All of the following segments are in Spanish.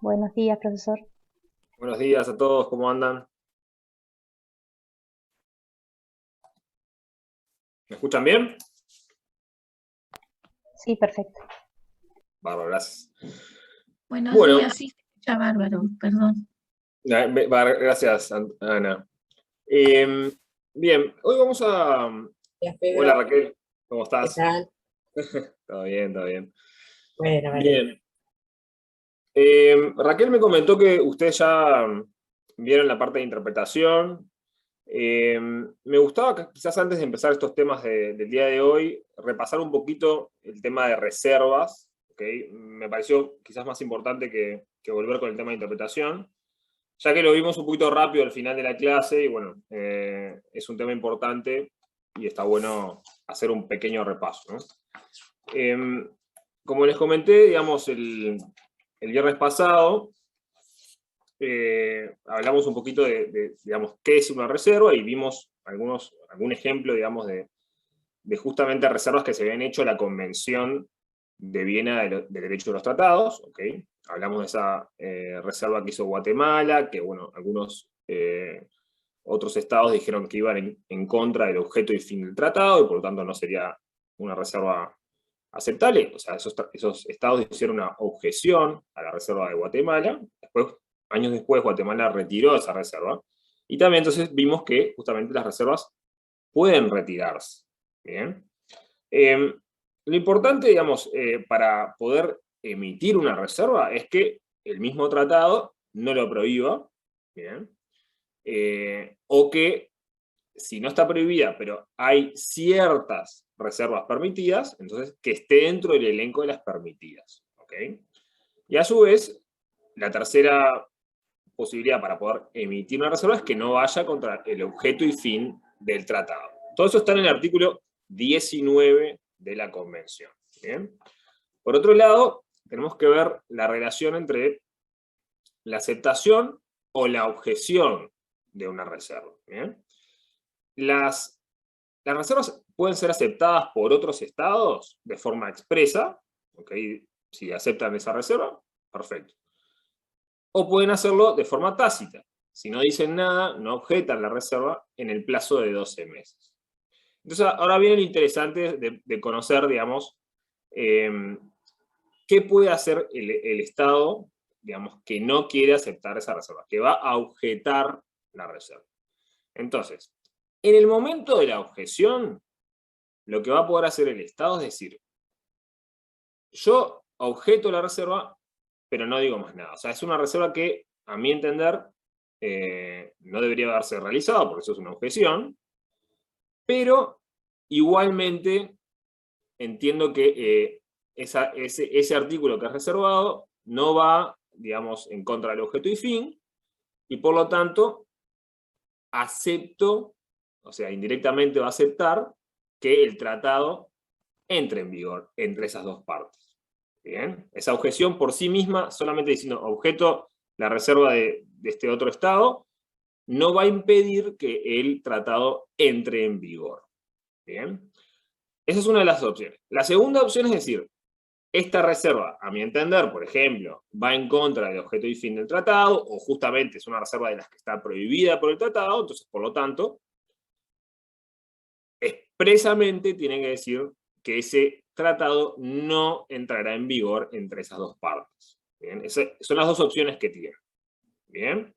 Buenos días, profesor. Buenos días a todos, ¿cómo andan? ¿Me escuchan bien? Sí, perfecto. Bárbaro, gracias. Buenos Bueno, días, sí, se escucha bárbaro, perdón. gracias, Ana. Eh, Bien, hoy vamos a... Días, Hola Pedro. Raquel, ¿cómo ¿Qué estás? tal? Todo bien, todo bien. Bueno, vale. Bien. Raquel me comentó que ustedes ya vieron la parte de interpretación. Me gustaba que quizás antes de empezar estos temas del día de hoy, repasar un poquito el tema de reservas, ¿ok? Me pareció quizás más importante que volver con el tema de interpretación, ya que lo vimos un poquito rápido al final de la clase y bueno, es un tema importante y está bueno hacer un pequeño repaso, ¿no? Como les comenté, digamos, el viernes pasado, hablamos un poquito digamos, qué es una reserva y vimos algún ejemplo, digamos, de justamente reservas que se habían hecho en la Convención de Viena de Derecho de los Tratados, ¿ok? Hablamos de esa reserva que hizo Guatemala, que, bueno, algunos otros estados dijeron que iban en contra del objeto y fin del tratado, y por lo tanto no sería una reserva aceptable. O sea, esos estados hicieron una objeción a la reserva de Guatemala. Después, años después, Guatemala retiró esa reserva. Y también entonces vimos que justamente las reservas pueden retirarse. ¿Bien? Lo importante, digamos, para poder emitir una reserva es que el mismo tratado no lo prohíba, ¿bien? O que si no está prohibida, pero hay ciertas reservas permitidas, entonces que esté dentro del elenco de las permitidas. ¿Ok? Y a su vez, la tercera posibilidad para poder emitir una reserva es que no vaya contra el objeto y fin del tratado. Todo eso está en el artículo 19 de la Convención. ¿Bien? Por otro lado, tenemos que ver la relación entre la aceptación o la objeción de una reserva. ¿Bien? Las reservas pueden ser aceptadas por otros estados de forma expresa, ¿okay? Si aceptan esa reserva, perfecto. O pueden hacerlo de forma tácita. Si no dicen nada, no objetan la reserva en el plazo de 12 meses. Entonces, ahora viene lo interesante de conocer, digamos, qué puede hacer el Estado, digamos, que no quiere aceptar esa reserva, que va a objetar la reserva. Entonces, en el momento de la objeción, lo que va a poder hacer el Estado es decir, yo objeto la reserva, pero no digo más nada. O sea, es una reserva que, a mi entender, no debería haberse realizado, porque eso es una objeción, pero igualmente entiendo que ese artículo que es reservado no va, digamos, en contra del objeto y fin, y por lo tanto acepto, o sea, indirectamente va a aceptar que el tratado entre en vigor entre esas dos partes. Bien, esa objeción por sí misma, solamente diciendo objeto la reserva de este otro estado, no va a impedir que el tratado entre en vigor. Bien, esa es una de las opciones. La segunda opción es decir, esta reserva, a mi entender, por ejemplo, va en contra del objeto y fin del tratado, o justamente es una reserva de las que está prohibida por el tratado, entonces, por lo tanto, expresamente tiene que decir que ese tratado no entrará en vigor entre esas dos partes. ¿Bien? Esas son las dos opciones que tiene. ¿Bien?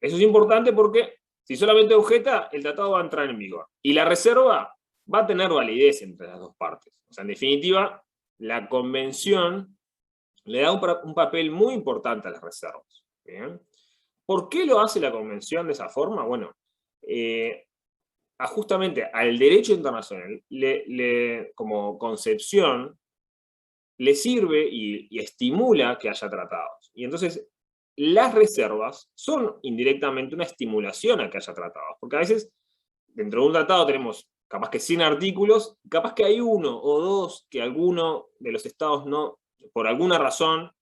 Eso es importante porque si solamente objeta, el tratado va a entrar en vigor. Y la reserva va a tener validez entre las dos partes. O sea, en definitiva, la convención le da un papel muy importante a las reservas. ¿Bien? ¿Por qué lo hace la convención de esa forma? Bueno, justamente al derecho internacional, como concepción, le sirve y estimula que haya tratados. Y entonces, las reservas son indirectamente una estimulación a que haya tratados. Porque a veces, dentro de un tratado tenemos capaz que 100 artículos, capaz que hay uno o dos que alguno de los estados no, por alguna razón,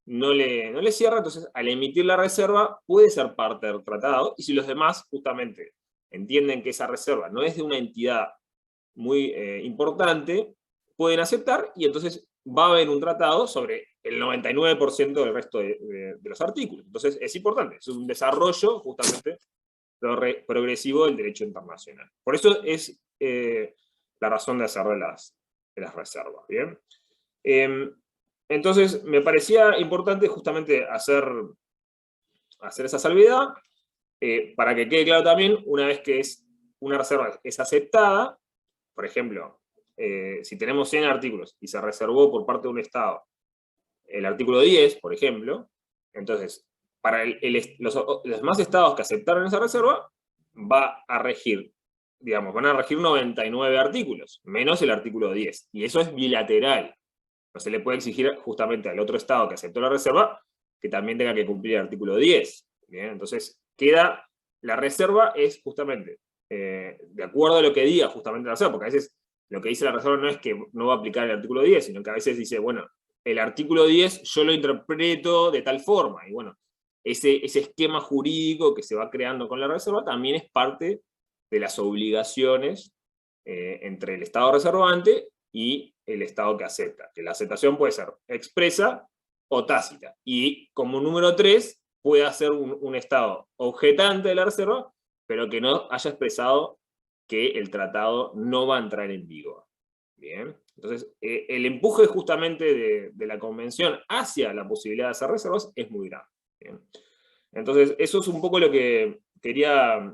no le cierra, entonces al emitir la reserva puede ser parte del tratado, y si los demás justamente entienden que esa reserva no es de una entidad muy importante, pueden aceptar, y entonces va a haber un tratado sobre el 99% del resto de los artículos. Entonces es importante, es un desarrollo justamente progresivo del derecho internacional. Por eso es la razón de hacer de las reservas. ¿Bien? Entonces me parecía importante justamente hacer esa salvedad, para que quede claro también, una vez que una reserva es aceptada, por ejemplo, si tenemos 100 artículos y se reservó por parte de un Estado el artículo 10, por ejemplo, entonces, para los demás estados que aceptaron esa reserva, va a regir, digamos, van a regir 99 artículos, menos el artículo 10. Y eso es bilateral. No se le puede exigir justamente al otro estado que aceptó la reserva que también tenga que cumplir el artículo 10. ¿Bien? Entonces, la reserva es justamente, de acuerdo a lo que diga justamente la reserva, porque a veces lo que dice la reserva no es que no va a aplicar el artículo 10, sino que a veces dice, bueno, el artículo 10 yo lo interpreto de tal forma, y bueno, ese esquema jurídico que se va creando con la reserva también es parte de las obligaciones entre el Estado reservante y el Estado que acepta, que la aceptación puede ser expresa o tácita, y como número 3 puede ser un Estado objetante de la reserva, pero que no haya expresado que el tratado no va a entrar en vigor. Bien, entonces el empuje justamente de la Convención hacia la posibilidad de hacer reservas es muy grande. Bien. Entonces eso es un poco lo que quería,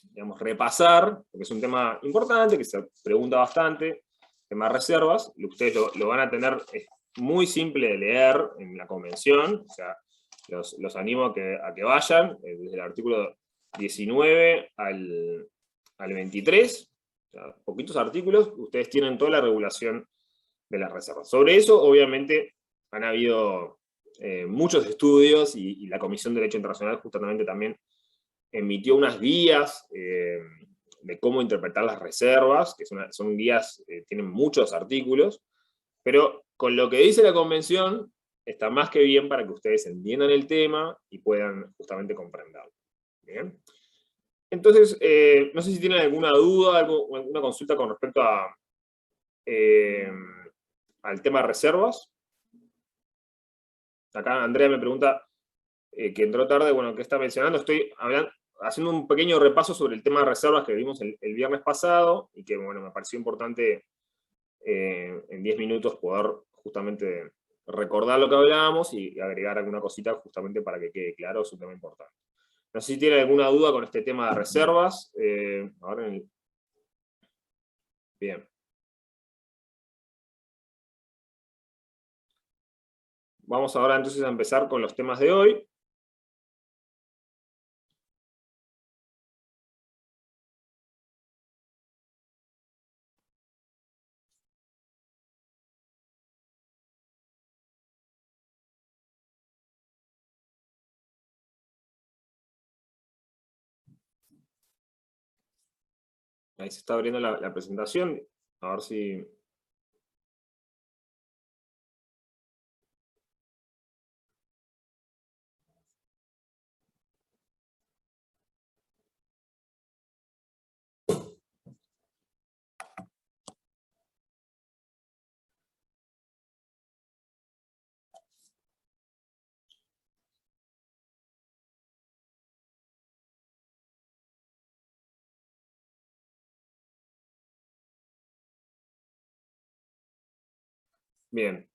digamos, repasar, porque es un tema importante, que se pregunta bastante, tema de reservas, y ustedes lo van a tener, es muy simple de leer en la Convención, o sea, los animo a que vayan, desde el artículo 19 al 23, o sea, poquitos artículos, ustedes tienen toda la regulación de las reservas. Sobre eso, obviamente, han habido muchos estudios, y la Comisión de Derecho Internacional justamente también emitió unas guías de cómo interpretar las reservas, que son guías, tienen muchos artículos, pero con lo que dice la Convención, está más que bien para que ustedes entiendan el tema y puedan justamente comprenderlo. ¿Bien? Entonces, no sé si tienen alguna duda, alguna consulta con respecto al tema de reservas. Acá Andrea me pregunta, que entró tarde, bueno, ¿qué está mencionando? Estoy haciendo un pequeño repaso sobre el tema de reservas que vimos el viernes pasado, y que, bueno, me pareció importante en 10 minutos poder justamente recordar lo que hablábamos y agregar alguna cosita justamente para que quede claro, es un tema importante. No sé si tienen alguna duda con este tema de reservas. Bien. Vamos ahora entonces a empezar con los temas de hoy. Ahí se está abriendo la presentación. A ver si... Bien.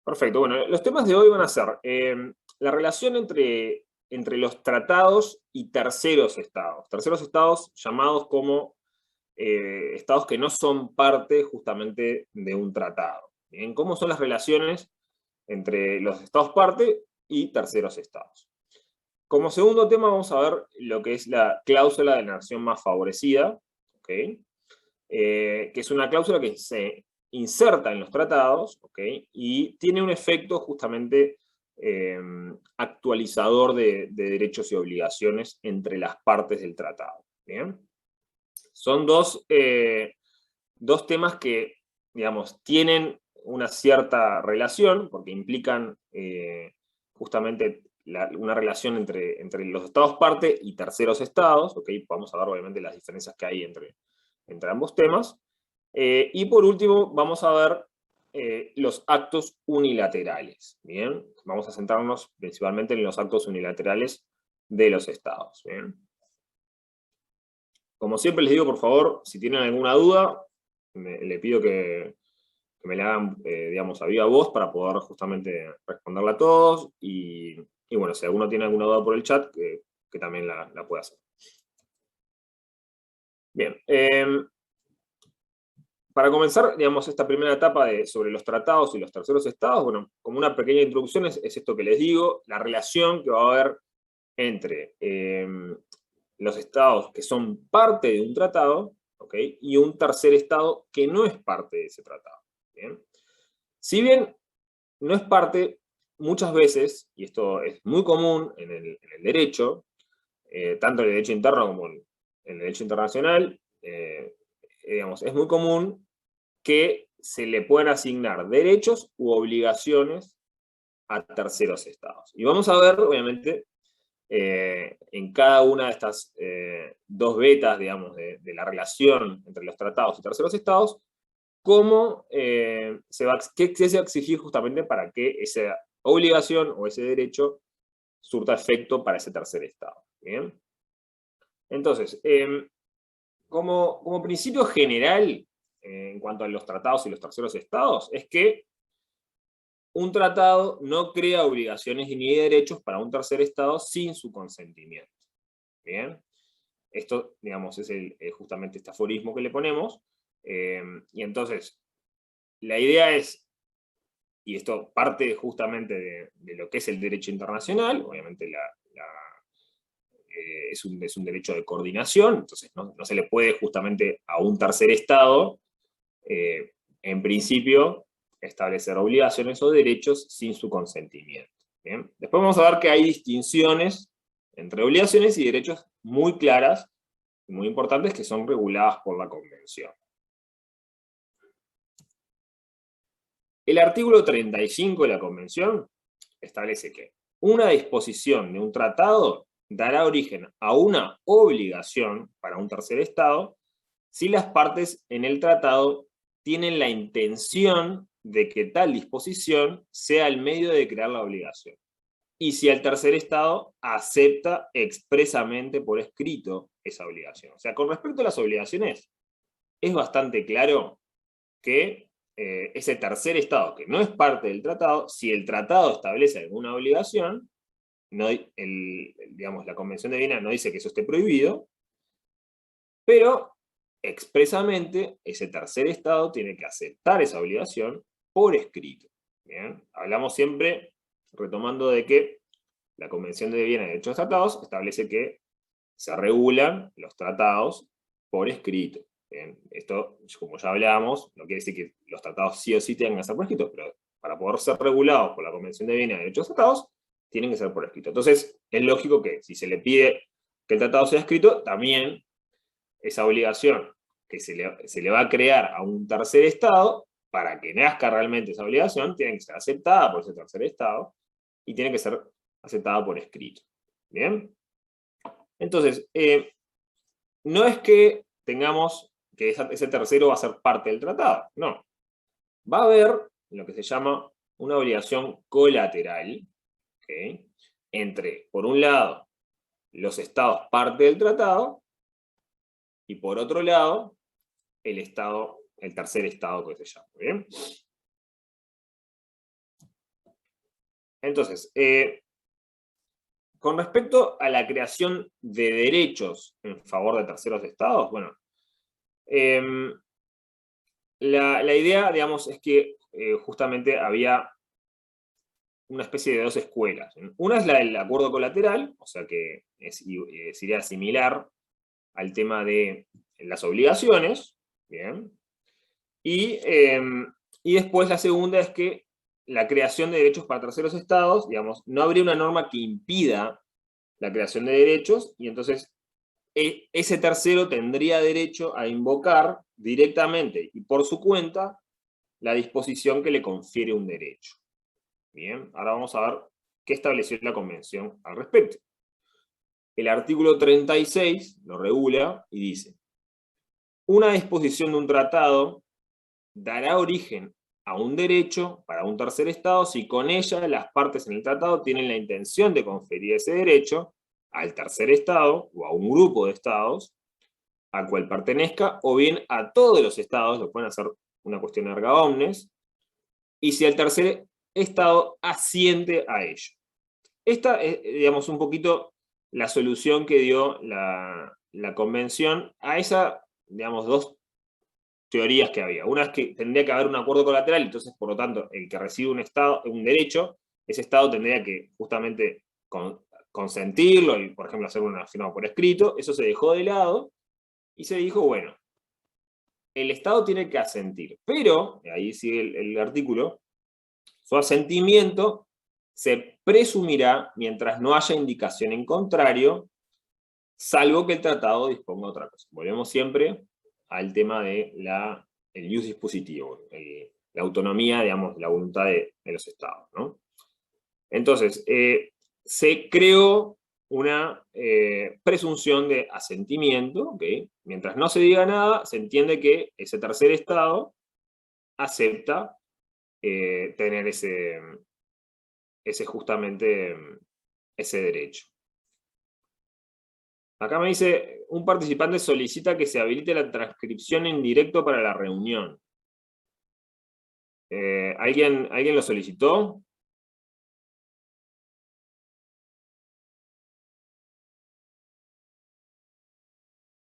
Perfecto. Bueno, los temas de hoy van a ser la relación entre los tratados y terceros estados. Terceros estados llamados como estados que no son parte justamente de un tratado. ¿Bien? ¿Cómo son las relaciones entre los estados parte y terceros estados? Como segundo tema vamos a ver lo que es la cláusula de la nación más favorecida, ¿okay? Que es una cláusula que se inserta en los tratados, ¿okay? Y tiene un efecto justamente actualizador de derechos y obligaciones entre las partes del tratado. ¿Bien? Son dos temas que, digamos, tienen una cierta relación, porque implican justamente una relación entre los estados parte y terceros estados, ¿ok? Vamos a ver obviamente las diferencias que hay entre ambos temas. Y por último, vamos a ver los actos unilaterales, ¿bien? Vamos a centrarnos principalmente en los actos unilaterales de los estados, ¿bien? Como siempre les digo, por favor, si tienen alguna duda, le pido que me la hagan, digamos, a viva voz para poder justamente responderla a todos. Y bueno, si alguno tiene alguna duda por el chat, que también la pueda hacer. Bien. Para comenzar, digamos, esta primera etapa sobre los tratados y los terceros estados, bueno, como una pequeña introducción es esto que les digo, la relación que va a haber entre los estados que son parte de un tratado, ¿ok? Y un tercer estado que no es parte de ese tratado, ¿bien? Si bien no es parte, muchas veces, y esto es muy común en el derecho, tanto en el derecho interno como en el derecho internacional, digamos, es muy común que se le puedan asignar derechos u obligaciones a terceros estados. Y vamos a ver, obviamente, en cada una de estas dos vetas, digamos, de la relación entre los tratados y terceros estados, cómo qué se va a exigir justamente para que esa obligación o ese derecho surta efecto para ese tercer estado. ¿Bien? Entonces, como principio general, en cuanto a los tratados y los terceros estados, es que un tratado no crea obligaciones ni derechos para un tercer estado sin su consentimiento. ¿Bien? Esto, digamos, es justamente este aforismo que le ponemos. Y entonces, la idea es, y esto parte justamente de lo que es el derecho internacional, obviamente es un derecho de coordinación, entonces no se le puede justamente a un tercer estado, en principio, establecer obligaciones o derechos sin su consentimiento. ¿Bien? Después vamos a ver que hay distinciones entre obligaciones y derechos muy claras, muy importantes, que son reguladas por la Convención. El artículo 35 de la Convención establece que una disposición de un tratado dará origen a una obligación para un tercer estado si las partes en el tratado tienen la intención de que tal disposición sea el medio de crear la obligación, y si el tercer estado acepta expresamente por escrito esa obligación. O sea, con respecto a las obligaciones, es bastante claro que ese tercer estado, que no es parte del tratado, si el tratado establece alguna obligación, digamos, la Convención de Viena no dice que eso esté prohibido, pero expresamente ese tercer estado tiene que aceptar esa obligación por escrito. ¿Bien? Hablamos siempre, retomando de que la Convención de Viena de Derechos Tratados establece que se regulan los tratados por escrito. Bien, esto, como ya hablábamos, no quiere decir que los tratados sí o sí tengan que ser por escrito, pero para poder ser regulados por la Convención de Viena de Derechos Tratados, tienen que ser por escrito. Entonces, es lógico que si se le pide que el tratado sea escrito, también esa obligación que se le va a crear a un tercer estado, para que nazca realmente esa obligación, tiene que ser aceptada por ese tercer estado y tiene que ser aceptada por escrito. ¿Bien? Entonces, no es que tengamos que ese tercero va a ser parte del tratado, no. Va a haber lo que se llama una obligación colateral, ¿okay? Entre, por un lado, los estados parte del tratado, y por otro lado, el tercer estado que se llama. ¿Bien? Entonces, con respecto a la creación de derechos en favor de terceros estados, bueno, la idea, digamos, es que justamente había una especie de dos escuelas. Una es la del acuerdo colateral, o sea que sería similar al tema de las obligaciones, ¿bien? Y después la segunda es que la creación de derechos para terceros estados, digamos, no habría una norma que impida la creación de derechos, y entonces ese tercero tendría derecho a invocar directamente y por su cuenta la disposición que le confiere un derecho. Bien, ahora vamos a ver qué estableció la Convención al respecto. El artículo 36 lo regula y dice: una disposición de un tratado dará origen a un derecho para un tercer estado si con ella las partes en el tratado tienen la intención de conferir ese derecho al tercer estado o a un grupo de estados al cual pertenezca, o bien a todos los estados, lo pueden hacer una cuestión erga omnes, y si el tercer estado asiente a ello. Esta es, digamos, un poquito la solución que dio la Convención a esa, digamos, dos teorías que había. Una es que tendría que haber un acuerdo colateral, entonces, por lo tanto, el que recibe un derecho, ese estado tendría que justamente consentirlo y, por ejemplo, hacer una firma por escrito. Eso se dejó de lado y se dijo, bueno, el Estado tiene que asentir, pero, ahí sigue el artículo, su asentimiento se presumirá mientras no haya indicación en contrario, salvo que el tratado disponga otra cosa. Volvemos siempre al tema de el ius dispositivo, la autonomía, digamos, la voluntad de los estados, ¿no? Entonces, se creó una presunción de asentimiento, que mientras no se diga nada, se entiende que ese tercer estado acepta tener justamente ese derecho. Acá me dice, un participante solicita que se habilite la transcripción en directo para la reunión. ¿Alguien lo solicitó?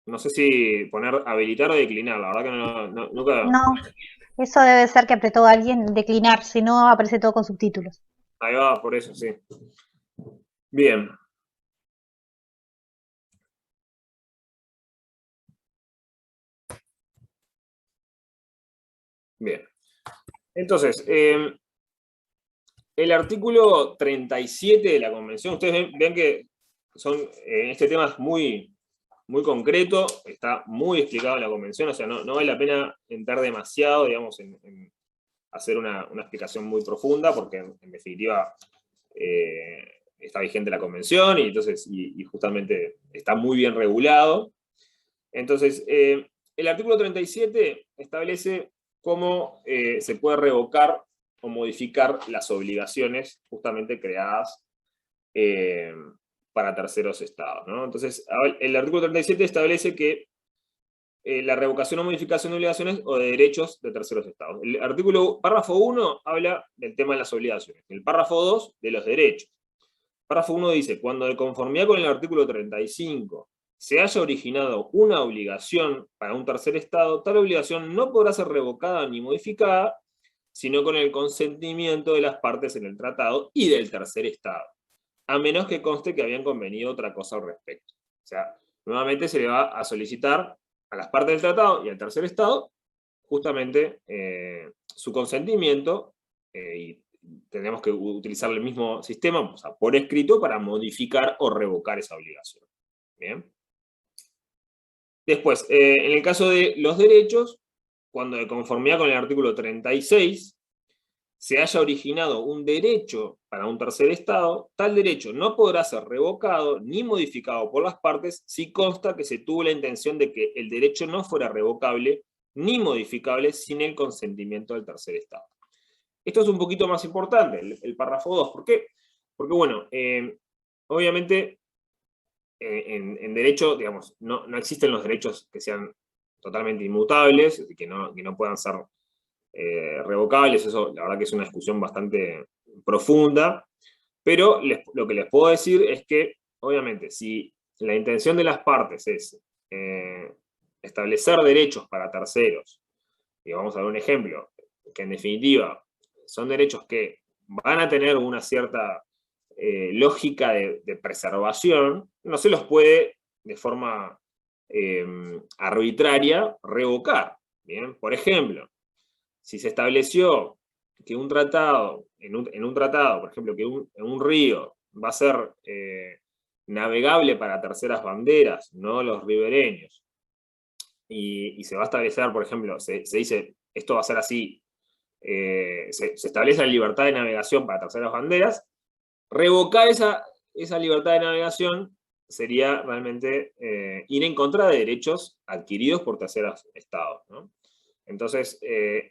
No sé si poner habilitar o declinar, la verdad que nunca... No, eso debe ser que apretó a alguien declinar, si no aparece todo con subtítulos. Ahí va, por eso, sí. Bien. Bien. Entonces, el artículo 37 de la Convención, ustedes ven que este tema es muy, muy concreto, está muy explicado en la Convención, o sea, no vale la pena entrar demasiado, digamos, en hacer una explicación muy profunda, porque en definitiva está vigente la Convención y entonces y justamente está muy bien regulado. Entonces, el artículo 37 establece cómo se puede revocar o modificar las obligaciones justamente creadas para terceros estados, ¿no? Entonces, el artículo 37 establece que la revocación o modificación de obligaciones o de derechos de terceros estados. El párrafo 1 habla del tema de las obligaciones. El párrafo 2 de los derechos. Párrafo 1 dice, cuando de conformidad con el artículo 35 se haya originado una obligación para un tercer estado, tal obligación no podrá ser revocada ni modificada, sino con el consentimiento de las partes en el tratado y del tercer estado, a menos que conste que habían convenido otra cosa al respecto. O sea, nuevamente se le va a solicitar a las partes del tratado y al tercer estado justamente su consentimiento y tenemos que utilizar el mismo sistema, o sea, por escrito, para modificar o revocar esa obligación. Bien. Después, en el caso de los derechos, cuando de conformidad con el artículo 36 se haya originado un derecho para un tercer estado, tal derecho no podrá ser revocado ni modificado por las partes si consta que se tuvo la intención de que el derecho no fuera revocable ni modificable sin el consentimiento del tercer estado. Esto es un poquito más importante, el párrafo 2. ¿Por qué? Porque, bueno, obviamente en derecho, digamos, no existen los derechos que sean totalmente inmutables, que no puedan ser revocables. Eso la verdad que es una discusión bastante profunda, pero lo que les puedo decir es que, obviamente, si la intención de las partes es establecer derechos para terceros, y vamos a ver un ejemplo, que en definitiva son derechos que van a tener una cierta lógica de preservación, no se los puede de forma arbitraria revocar. ¿Bien? Por ejemplo, si se estableció que un tratado, en un tratado, por ejemplo, que un río va a ser navegable para terceras banderas, no los ribereños, y se va a establecer, por ejemplo, se dice, esto va a ser así se establece la libertad de navegación para terceras banderas. Revocar esa libertad de navegación sería realmente ir en contra de derechos adquiridos por terceros estados, ¿no? Entonces,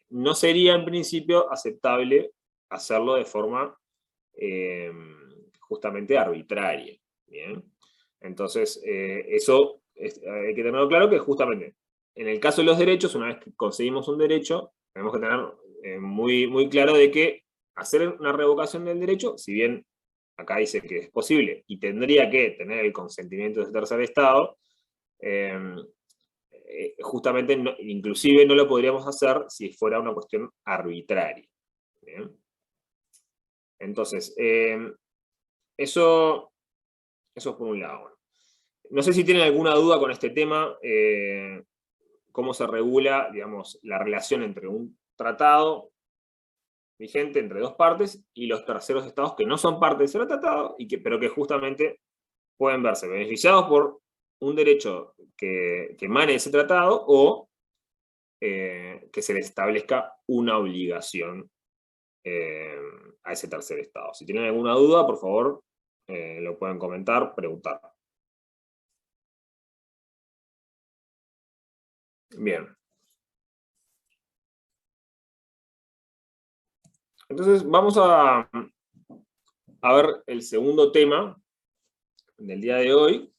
no sería en principio aceptable hacerlo de forma justamente arbitraria. ¿Bien? Entonces, eso hay que tenerlo claro, que justamente en el caso de los derechos, una vez que conseguimos un derecho, tenemos que tener muy, muy claro de que hacer una revocación del derecho, si bien acá dice que es posible y tendría que tener el consentimiento de ese tercer estado, justamente inclusive no lo podríamos hacer si fuera una cuestión arbitraria. ¿Bien? Entonces, eso es por un lado. Bueno, no sé si tienen alguna duda con este tema, cómo se regula, digamos, la relación entre un tratado vigente entre dos partes y los terceros estados que no son parte de ese tratado, pero que justamente pueden verse beneficiados por un derecho que emane de ese tratado o que se les establezca una obligación a ese tercer estado. Si tienen alguna duda, por favor, lo pueden comentar, preguntar. Bien. Entonces, vamos a ver el segundo tema del día de hoy,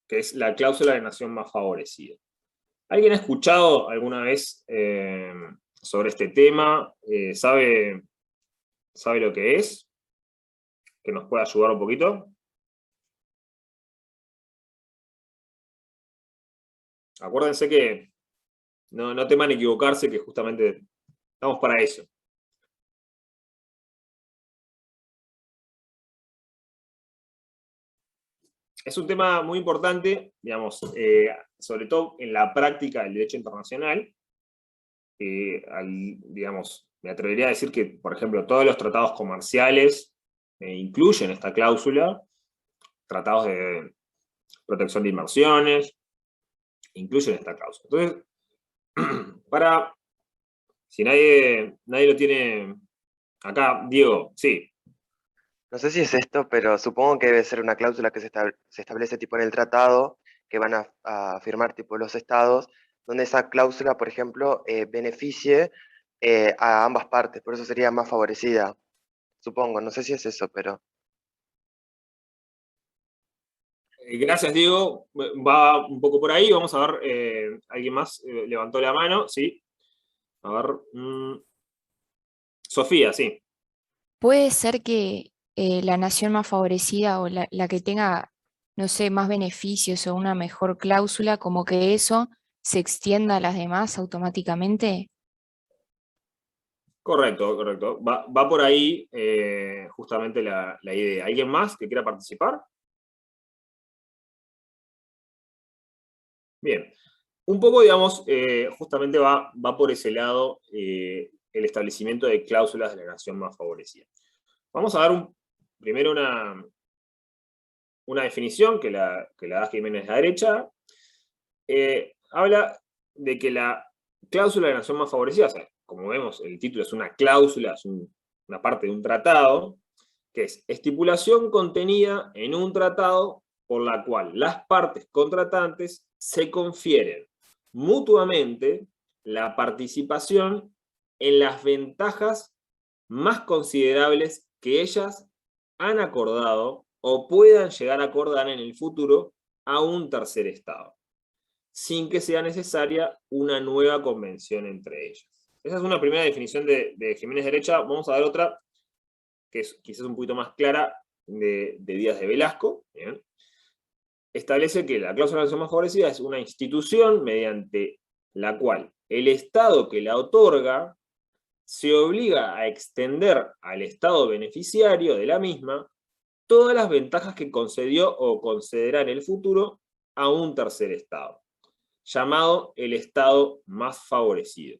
que es la cláusula de nación más favorecida. ¿Alguien ha escuchado alguna vez sobre este tema? ¿Sabe lo que es? ¿Que nos puede ayudar un poquito? Acuérdense que no teman equivocarse, que justamente estamos para eso. Es un tema muy importante, digamos, sobre todo en la práctica del derecho internacional. Digamos, me atrevería a decir que, por ejemplo, todos los tratados comerciales incluyen esta cláusula, tratados de protección de inversiones, incluyen esta cláusula. Entonces, si nadie lo tiene acá, Diego, sí. No sé si es esto, pero supongo que debe ser una cláusula que se establece tipo en el tratado que van a firmar tipo los estados, donde esa cláusula, por ejemplo, beneficie a ambas partes, por eso sería más favorecida, supongo. No sé si es eso, pero... Gracias, Diego. Va un poco por ahí. Vamos a ver, alguien más levantó la mano, ¿sí? A ver. Sofía, sí. Puede ser que la nación más favorecida o la que tenga, no sé, más beneficios o una mejor cláusula, como que eso se extienda a las demás automáticamente. Correcto, correcto. Va por ahí justamente la idea. ¿Alguien más que quiera participar? Bien. Un poco, digamos, justamente va por ese lado el establecimiento de cláusulas de la nación más favorecida. Vamos a dar primero una definición que la da Jiménez de la derecha. Habla de que la cláusula de nación más favorecida, o sea, como vemos, el título es una cláusula, es una parte de un tratado, que es estipulación contenida en un tratado por la cual las partes contratantes se confieren mutuamente la participación en las ventajas más considerables que ellas han acordado o puedan llegar a acordar en el futuro a un tercer estado, sin que sea necesaria una nueva convención entre ellas. Esa es una primera definición de Jiménez Derecha. Vamos a dar otra, que es quizás un poquito más clara, de Díaz de Velasco. ¿Bien? Establece que la cláusula de nación más favorecida es una institución mediante la cual el Estado que la otorga se obliga a extender al Estado beneficiario de la misma todas las ventajas que concedió o concederá en el futuro a un tercer Estado, llamado el Estado más favorecido,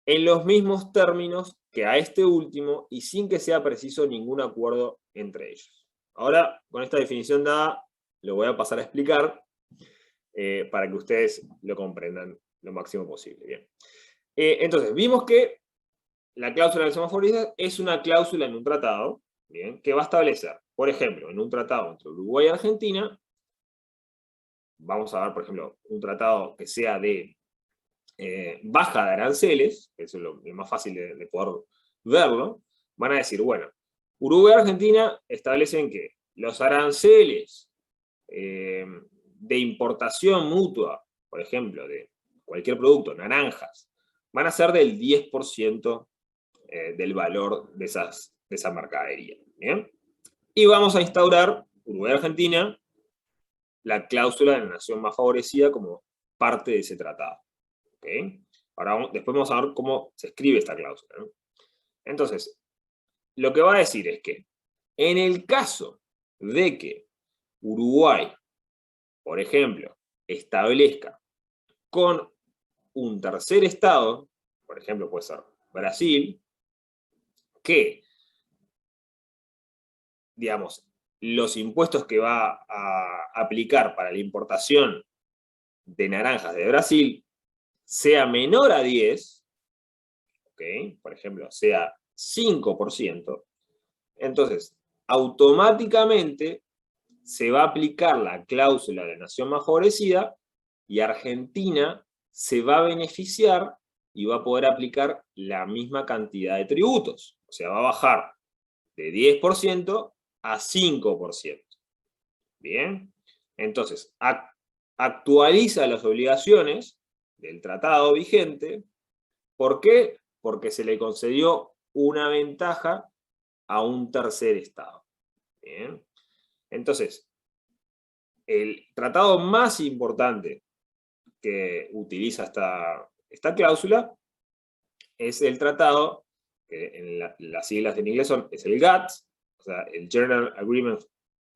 en los mismos términos que a este último y sin que sea preciso ningún acuerdo entre ellos. Ahora, con esta definición dada, lo voy a pasar a explicar para que ustedes lo comprendan lo máximo posible. Bien. Entonces, vimos que la cláusula de nación favorecida es una cláusula en un tratado, ¿bien? Que va a establecer, por ejemplo, en un tratado entre Uruguay y Argentina, vamos a ver, por ejemplo, un tratado que sea de baja de aranceles, que es lo más fácil de poder verlo, van a decir, bueno, Uruguay y Argentina establecen que los aranceles de importación mutua, por ejemplo, de cualquier producto, naranjas, van a ser del 10% del valor de esa mercadería. ¿Bien? Y vamos a instaurar, Uruguay y Argentina, la cláusula de la nación más favorecida como parte de ese tratado. ¿Okay? Ahora después vamos a ver cómo se escribe esta cláusula, ¿no? Entonces, lo que va a decir es que en el caso de que Uruguay, por ejemplo, establezca con un tercer estado, por ejemplo puede ser Brasil, que, digamos, los impuestos que va a aplicar para la importación de naranjas de Brasil sea menor a 10, ¿okay? Por ejemplo, sea 5%, entonces automáticamente se va a aplicar la cláusula de nación más favorecida y Argentina se va a beneficiar y va a poder aplicar la misma cantidad de tributos. O sea, va a bajar de 10% a 5%. Bien, entonces actualiza las obligaciones del tratado vigente. ¿Por qué? Porque se le concedió una ventaja a un tercer estado. Bien. Entonces, el tratado más importante que utiliza esta cláusula es el tratado, que en las siglas en inglés es el GATT, o sea, el General Agreement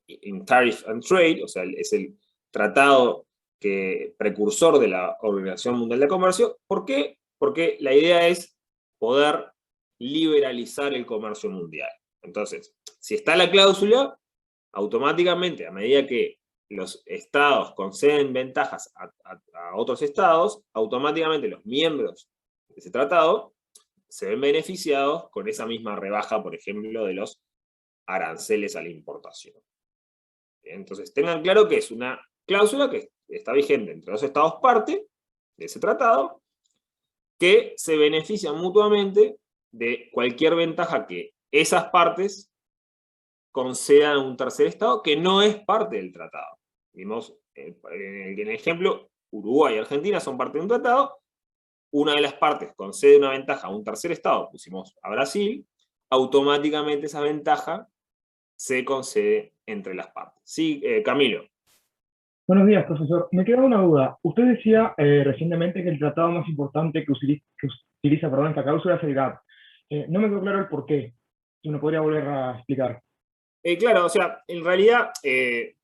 in Tariff and Trade, o sea, es el tratado precursor de la Organización Mundial de Comercio. ¿Por qué? Porque la idea es poder liberalizar el comercio mundial. Entonces, si está la cláusula, automáticamente, a medida que los estados conceden ventajas a otros estados, automáticamente los miembros de ese tratado se ven beneficiados con esa misma rebaja, por ejemplo, de los aranceles a la importación. Entonces, tengan claro que es una cláusula que está vigente entre los estados parte de ese tratado, que se benefician mutuamente de cualquier ventaja que esas partes concedan a un tercer estado que no es parte del tratado. Vimos en el ejemplo, Uruguay y Argentina son parte de un tratado, una de las partes concede una ventaja a un tercer estado, pusimos a Brasil, automáticamente esa ventaja se concede entre las partes. Sí, Camilo. Buenos días, profesor. Me queda una duda. Usted decía recientemente que el tratado más importante que utiliza esta cláusula es el GATT. No me quedó claro el por qué. Si me podría volver a explicar. Claro, o sea, en realidad,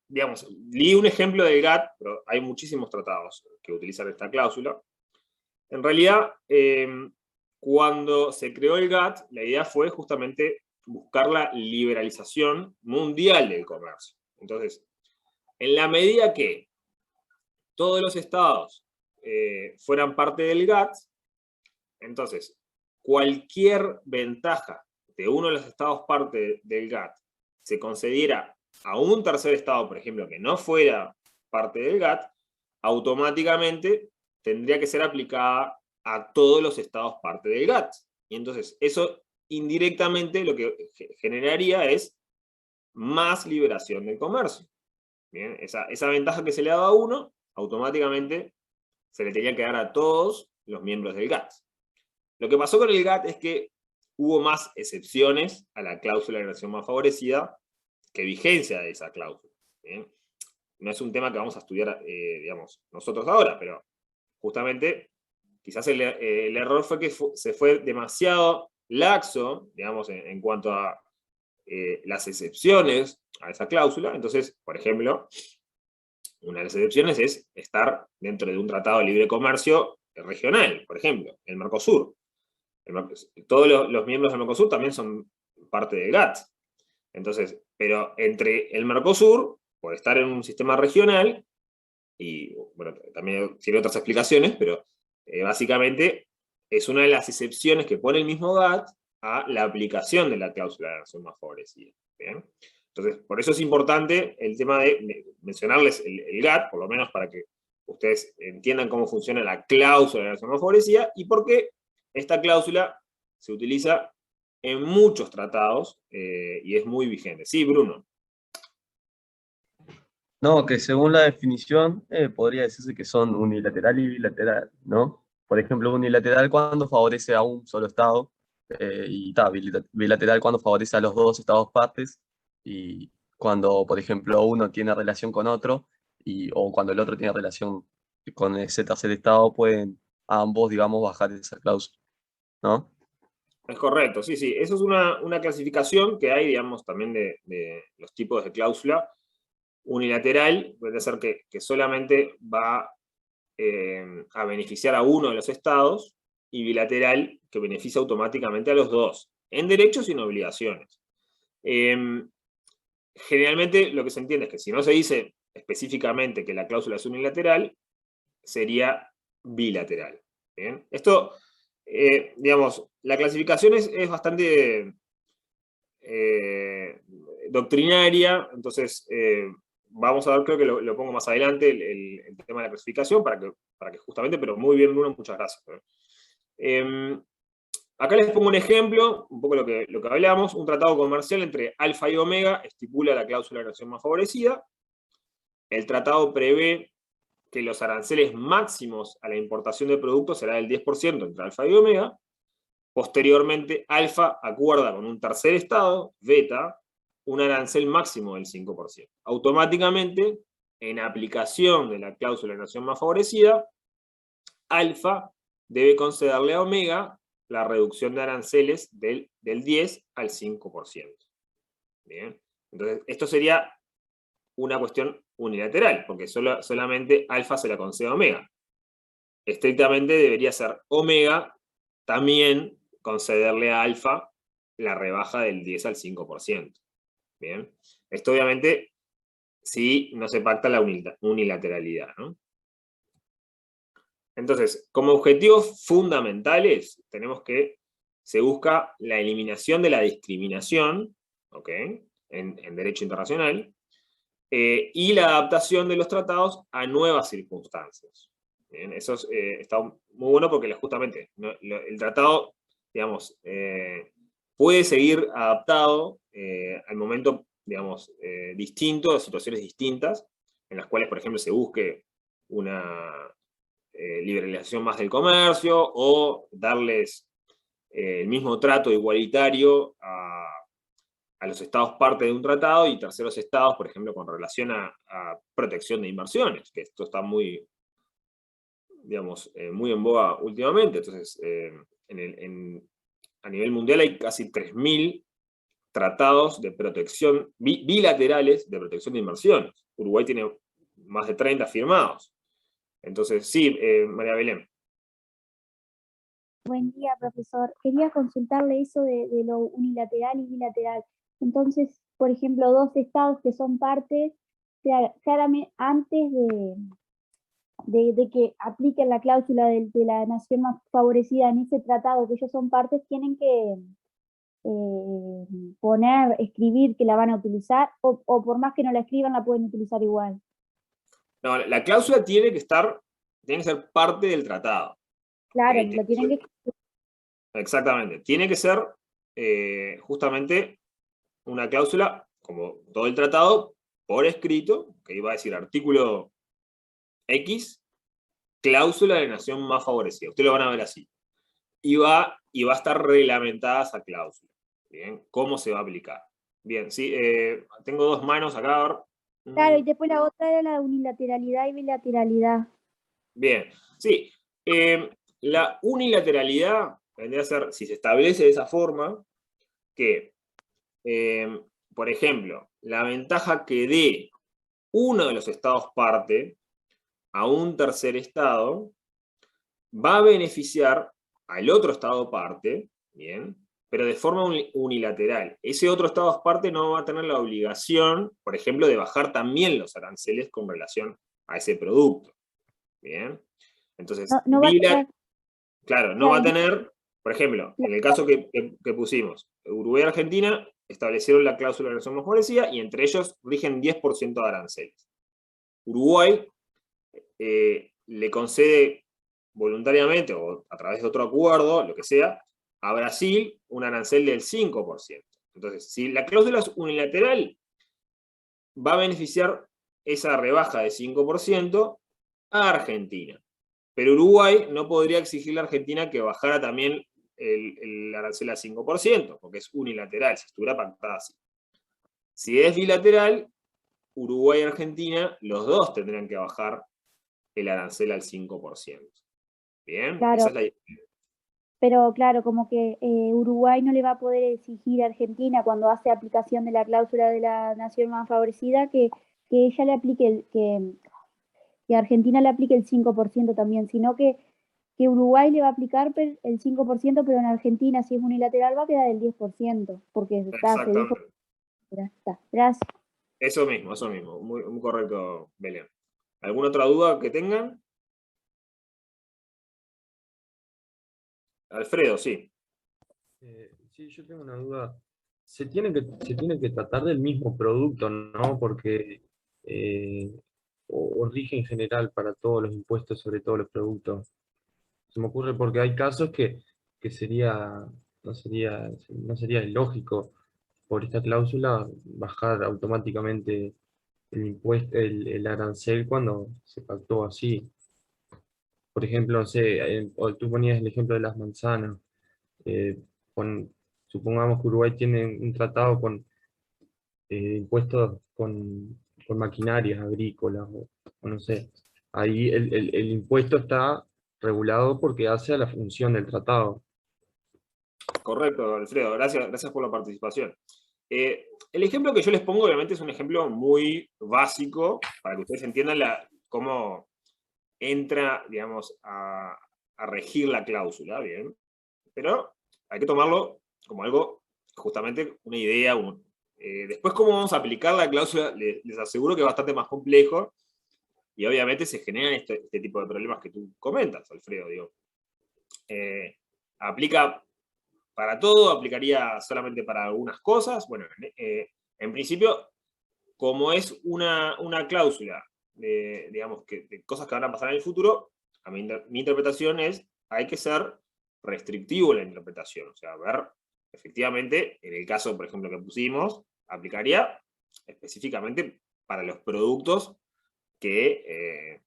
digamos, leí un ejemplo del GATT, pero hay muchísimos tratados que utilizan esta cláusula. En realidad, cuando se creó el GATT, la idea fue justamente buscar la liberalización mundial del comercio. Entonces, en la medida que todos los estados fueran parte del GATT, entonces, cualquier ventaja de uno de los estados parte del GATT se concediera a un tercer estado, por ejemplo, que no fuera parte del GATT, automáticamente tendría que ser aplicada a todos los estados parte del GATT. Y entonces, eso indirectamente lo que generaría es más liberación del comercio. Bien, esa ventaja que se le ha dado a uno, automáticamente se le tenía que dar a todos los miembros del GATT. Lo que pasó con el GATT es que hubo más excepciones a la cláusula de nación más favorecida que vigencia de esa cláusula. ¿Bien? No es un tema que vamos a estudiar, digamos, nosotros ahora, pero justamente quizás el error fue que se fue demasiado laxo, digamos, en cuanto a las excepciones a esa cláusula. Entonces, por ejemplo, una de las excepciones es estar dentro de un tratado de libre comercio regional, por ejemplo, el Mercosur. Todos los miembros del Mercosur también son parte del GATT. Entonces, pero entre el Mercosur, por estar en un sistema regional, y bueno, también tiene otras explicaciones, pero básicamente es una de las excepciones que pone el mismo GATT a la aplicación de la cláusula de la nación más favorecida. ¿Bien? Entonces, por eso es importante el tema de mencionarles el GATT, por lo menos para que ustedes entiendan cómo funciona la cláusula de la nación más favorecida y por qué esta cláusula se utiliza en muchos tratados y es muy vigente. Sí, Bruno. No, que según la definición podría decirse que son unilateral y bilateral, ¿no? Por ejemplo, unilateral cuando favorece a un solo Estado y bilateral cuando favorece a los dos Estados partes y cuando, por ejemplo, uno tiene relación con otro o cuando el otro tiene relación con ese tercer Estado, pueden ambos, digamos, bajar esa cláusula, ¿no? Es correcto, sí, sí. Eso es una clasificación que hay, digamos, también de los tipos de cláusula. Unilateral puede ser que solamente va a beneficiar a uno de los estados, y bilateral que beneficia automáticamente a los dos, en derechos y en obligaciones. Generalmente lo que se entiende es que si no se dice específicamente que la cláusula es unilateral, sería bilateral. ¿Bien? Esto, digamos, la clasificación es bastante doctrinaria, entonces vamos a ver, creo que lo pongo más adelante, el tema de la clasificación, para que justamente, pero muy bien, Bruno, muchas gracias. Acá les pongo un ejemplo, un poco lo que hablamos. Un tratado comercial entre Alfa y Omega estipula la cláusula de nación más favorecida. El tratado prevé que los aranceles máximos a la importación de productos será del 10% entre Alfa y Omega. Posteriormente, Alfa acuerda con un tercer estado, Beta, un arancel máximo del 5%. Automáticamente, en aplicación de la cláusula de nación más favorecida, Alfa debe concederle a Omega la reducción de aranceles del 10 al 5%. Bien. Entonces, esto sería una cuestión unilateral, porque solamente Alfa se la concede a Omega. Estrictamente debería ser Omega también concederle a Alfa la rebaja del 10 al 5%. Bien. Esto obviamente si no se pacta la unilateralidad, ¿no? Entonces, como objetivos fundamentales, tenemos que se busca la eliminación de la discriminación, ¿ok?, en derecho internacional, y la adaptación de los tratados a nuevas circunstancias. Bien, eso está muy bueno porque justamente el tratado, digamos, puede seguir adaptado al momento, digamos, distinto, a situaciones distintas, en las cuales, por ejemplo, se busque una liberalización más del comercio, o darles el mismo trato igualitario a los estados parte de un tratado y terceros estados, por ejemplo, con relación a protección de inversiones, que esto está muy, digamos, muy en boga últimamente. Entonces, a nivel mundial hay casi 3.000 tratados de protección bilaterales de protección de inversiones. Uruguay tiene más de 30 firmados. Entonces, sí, María Belén. Buen día, profesor. Quería consultarle eso de lo unilateral y bilateral. Entonces, por ejemplo, dos estados que son partes, claramente antes de que apliquen la cláusula de la nación más favorecida en ese tratado, que ellos son partes, tienen que escribir que la van a utilizar, o por más que no la escriban, la pueden utilizar igual. No, la cláusula tiene que ser parte del tratado. Claro, lo tienen que... Exactamente. Tiene que ser justamente una cláusula, como todo el tratado, por escrito, que iba a decir artículo X, cláusula de nación más favorecida. Ustedes lo van a ver así. Y va a estar reglamentada esa cláusula. Bien, ¿cómo se va a aplicar? Bien, sí, tengo dos manos acá. A ver. Claro, y después la otra era la unilateralidad y bilateralidad. Bien, sí. La unilateralidad vendría a ser, si se establece de esa forma, que, por ejemplo, la ventaja que dé uno de los estados parte a un tercer estado va a beneficiar al otro estado parte, bien, pero de forma unilateral. Ese otro estado parte no va a tener la obligación, por ejemplo, de bajar también los aranceles con relación a ese producto. Bien. Entonces, Claro, no va a Claro. tener, por ejemplo, en el caso que pusimos, Uruguay y Argentina establecieron la cláusula de relación más favorecida y entre ellos rigen 10% de aranceles. Uruguay le concede voluntariamente o a través de otro acuerdo, lo que sea, a Brasil un arancel del 5%. Entonces, si la cláusula es unilateral, va a beneficiar esa rebaja de 5% a Argentina. Pero Uruguay no podría exigirle a Argentina que bajara también el arancel a 5%, porque es unilateral, si estuviera pactada así. Si es bilateral, Uruguay y Argentina, los dos tendrían que bajar el arancel al 5%. ¿Bien? Claro. Esa es la... Pero claro, como que Uruguay no le va a poder exigir a Argentina cuando hace aplicación de la cláusula de la nación más favorecida que ella le aplique que Argentina le aplique el 5% también, sino que Uruguay le va a aplicar el 5%, pero en Argentina, si es unilateral, va a quedar el 10%, porque se dijo. Exactamente. Ya está. Gracias. Eso mismo. Muy, muy correcto, Belén. ¿Alguna otra duda que tengan? Alfredo, sí. Sí, yo tengo una duda. Se tiene que tratar del mismo producto, ¿no? Porque o rige en general para todos los impuestos sobre todos los productos. Se me ocurre porque hay casos que no sería ilógico por esta cláusula bajar automáticamente el impuesto, el arancel cuando se pactó así. Por ejemplo, no sé, o tú ponías el ejemplo de las manzanas. eh, supongamos que Uruguay tiene un tratado con impuestos con maquinarias agrícolas, o no sé. Ahí el impuesto está regulado porque hace a la función del tratado. Correcto, Alfredo. Gracias por la participación. El ejemplo que yo les pongo, obviamente, es un ejemplo muy básico para que ustedes entiendan cómo entra, digamos, a regir la cláusula, ¿bien? Pero hay que tomarlo como algo, justamente, una idea. Después, cómo vamos a aplicar la cláusula, les aseguro que es bastante más complejo y obviamente se generan este tipo de problemas que tú comentas, Alfredo. Digo. ¿Aplica para todo? ¿Aplicaría solamente para algunas cosas? Bueno, en principio, como es una cláusula digamos, de cosas que van a pasar en el futuro, mi interpretación es, hay que ser restrictivo en la interpretación, o sea, ver, efectivamente, en el caso, por ejemplo, que pusimos, aplicaría específicamente para los productos que,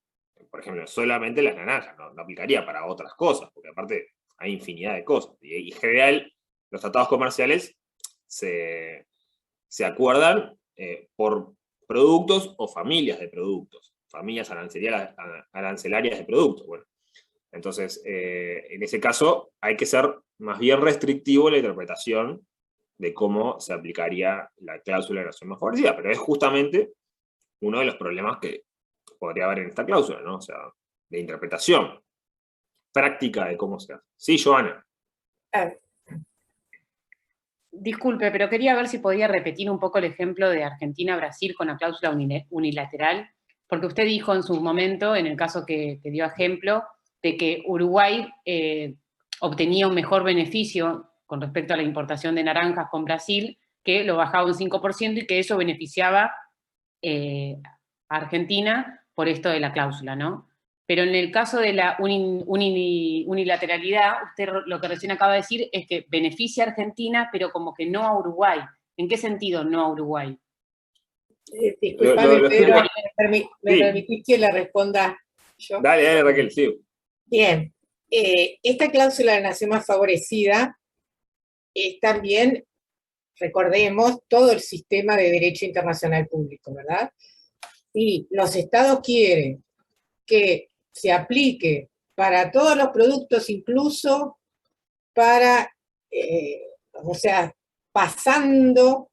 por ejemplo, solamente las naranjas, no aplicaría para otras cosas, porque aparte hay infinidad de cosas, y en general los tratados comerciales se acuerdan por productos o familias de productos, familias arancelarias de productos. Bueno, entonces, en ese caso, hay que ser más bien restrictivo en la interpretación de cómo se aplicaría la cláusula de relación más favorecida, pero es justamente uno de los problemas que podría haber en esta cláusula, ¿no? O sea, de interpretación práctica de cómo se hace. Sí, Joana. Disculpe, pero quería ver si podía repetir un poco el ejemplo de Argentina-Brasil con la cláusula unilateral, porque usted dijo en su momento, en el caso que dio ejemplo, de que Uruguay obtenía un mejor beneficio con respecto a la importación de naranjas con Brasil, que lo bajaba un 5% y que eso beneficiaba a Argentina por esto de la cláusula, ¿no? Pero en el caso de la unilateralidad, usted lo que recién acaba de decir es que beneficia a Argentina, pero como que no a Uruguay. ¿En qué sentido no a Uruguay? Disculpame, Pedro, ¿me permitís que le responda yo? Dale, Raquel, sí. Bien. Esta cláusula de nación más favorecida es también, recordemos, todo el sistema de derecho internacional público, ¿verdad? Y los estados quieren que se aplique para todos los productos, incluso para, o sea, pasando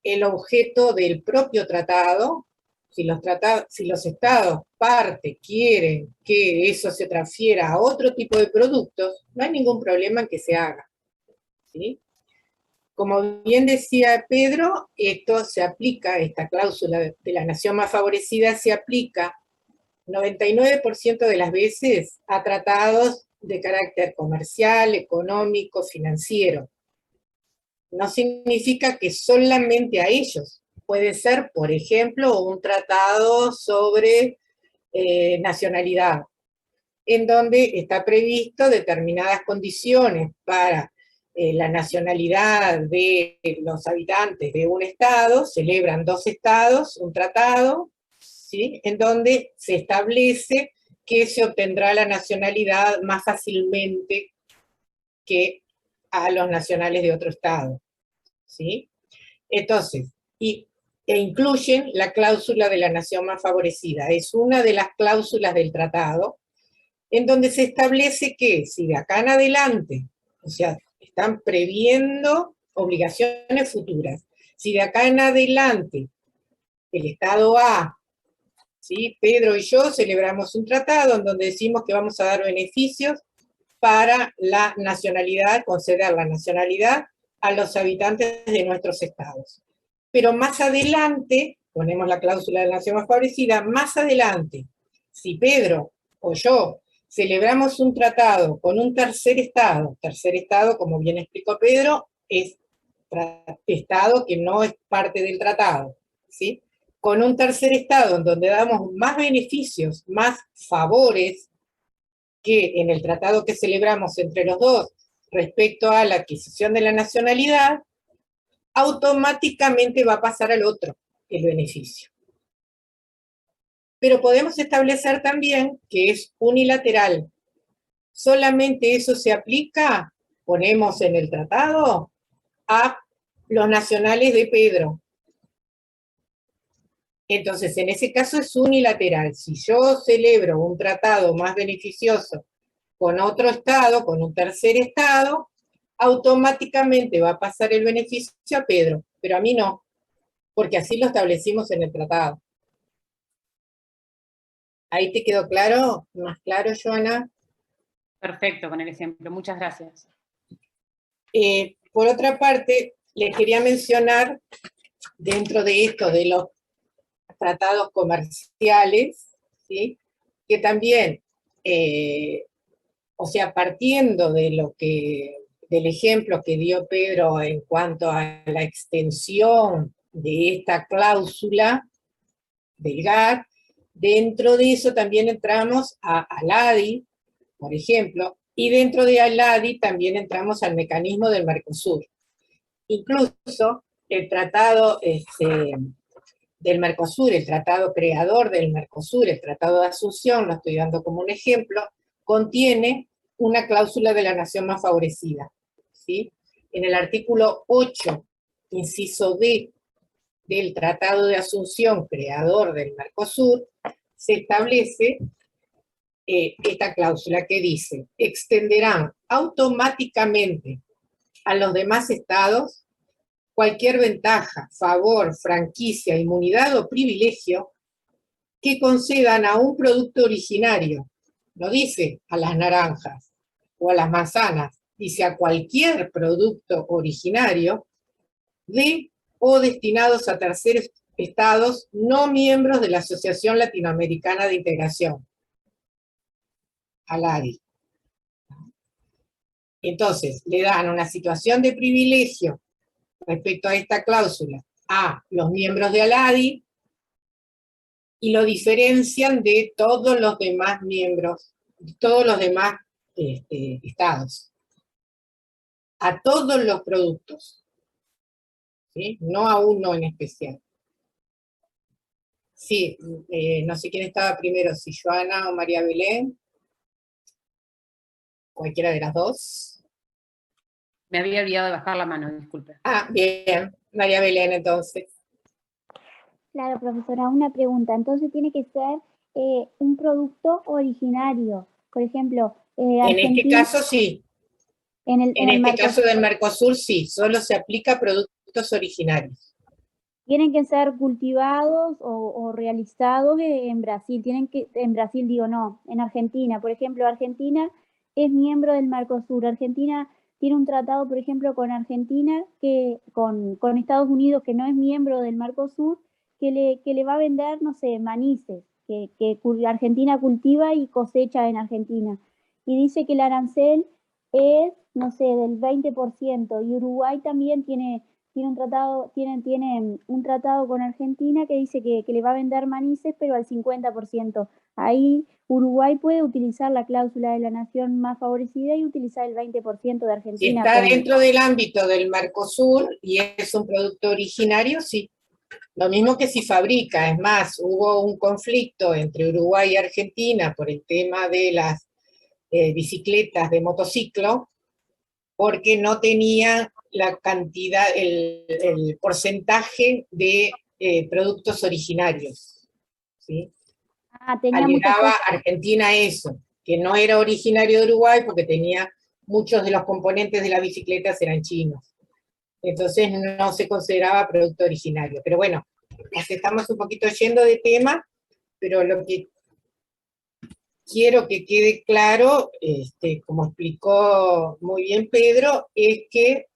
el objeto del propio tratado. Si los estados parte quieren que eso se transfiera a otro tipo de productos, no hay ningún problema en que se haga, ¿sí? Como bien decía Pedro, esto se aplica, esta cláusula de la nación más favorecida se aplica 99% de las veces a tratados de carácter comercial, económico, financiero. No significa que solamente a ellos. Puede ser, por ejemplo, un tratado sobre nacionalidad, en donde está previsto determinadas condiciones para la nacionalidad de los habitantes de un estado, celebran 2 estados un tratado, ¿sí?, en donde se establece que se obtendrá la nacionalidad más fácilmente que a los nacionales de otro estado, ¿sí? Entonces, e incluyen la cláusula de la nación más favorecida. Es una de las cláusulas del tratado, en donde se establece que si de acá en adelante, o sea, están previendo obligaciones futuras, si de acá en adelante el Estado A, ¿sí?, Pedro y yo celebramos un tratado en donde decimos que vamos a dar beneficios para la nacionalidad, conceder la nacionalidad a los habitantes de nuestros estados. Pero más adelante, ponemos la cláusula de la nación más favorecida, más adelante, si Pedro o yo celebramos un tratado con un tercer estado, como bien explicó Pedro, es estado que no es parte del tratado, ¿sí?, con un tercer estado en donde damos más beneficios, más favores que en el tratado que celebramos entre los dos respecto a la adquisición de la nacionalidad, automáticamente va a pasar al otro el beneficio. Pero podemos establecer también que es unilateral. Solamente eso se aplica, ponemos en el tratado, a los nacionales de Pedro. Entonces, en ese caso es unilateral. Si yo celebro un tratado más beneficioso con otro estado, con un tercer estado, automáticamente va a pasar el beneficio a Pedro, pero a mí no, porque así lo establecimos en el tratado. ¿Ahí te quedó claro? ¿Más claro, Joana? Perfecto con el ejemplo, muchas gracias. Por otra parte, les quería mencionar, dentro de esto de los tratados comerciales, ¿sí?, que también, o sea, partiendo de del ejemplo que dio Pedro en cuanto a la extensión de esta cláusula del GATT, dentro de eso también entramos al ADI, por ejemplo, y dentro de ALADI también entramos al mecanismo del Mercosur. Incluso el tratado del Mercosur, el tratado creador del Mercosur, el tratado de Asunción, lo estoy dando como un ejemplo, contiene una cláusula de la nación más favorecida, ¿sí? En el artículo 8, inciso D, del Tratado de Asunción, creador del Mercosur, se establece esta cláusula que dice: extenderán automáticamente a los demás estados cualquier ventaja, favor, franquicia, inmunidad o privilegio que concedan a un producto originario. No dice a las naranjas o a las manzanas, dice a cualquier producto originario de o destinados a terceros estados no miembros de la Asociación Latinoamericana de Integración, ALADI. Entonces, le dan una situación de privilegio respecto a esta cláusula a los miembros de ALADI y lo diferencian de todos los demás miembros, todos los demás estados, a todos los productos, ¿sí?, no a uno en especial. Sí, no sé quién estaba primero, si Joana o María Belén, cualquiera de las dos. Me había olvidado de bajar la mano, disculpe. Ah, bien, María Belén entonces. Claro, profesora, una pregunta. Entonces tiene que ser un producto originario. Por ejemplo, en este caso sí. En este caso del Mercosur sí, solo se aplica a productos originarios. Tienen que ser cultivados o realizados en Brasil. En Brasil digo no, en Argentina. Por ejemplo, Argentina es miembro del Mercosur. Argentina tiene un tratado, por ejemplo, con Argentina, con Estados Unidos, que no es miembro del Mercosur, que le va a vender, no sé, manices, que Argentina cultiva y cosecha en Argentina. y dice que el arancel es, no sé, del 20%, y Uruguay también tiene un tratado, tiene un tratado con Argentina que dice que le va a vender manices, pero al 50%. Ahí Uruguay puede utilizar la cláusula de la nación más favorecida y utilizar el 20% de Si Argentina. está dentro del ámbito del Mercosur y es un producto originario, sí. Lo mismo que si fabrica. Es más, hubo un conflicto entre Uruguay y Argentina por el tema de las bicicletas de motociclo, porque no tenía la cantidad, el porcentaje de productos originarios, ¿sí? Tenía muchas Alegaba cosas. Argentina eso, que no era originario de Uruguay porque tenía muchos de los componentes de las bicicletas eran chinos. Entonces no se consideraba producto originario. Pero bueno, nos estamos un poquito yendo de tema, pero lo que quiero que quede claro, como explicó muy bien Pedro, es que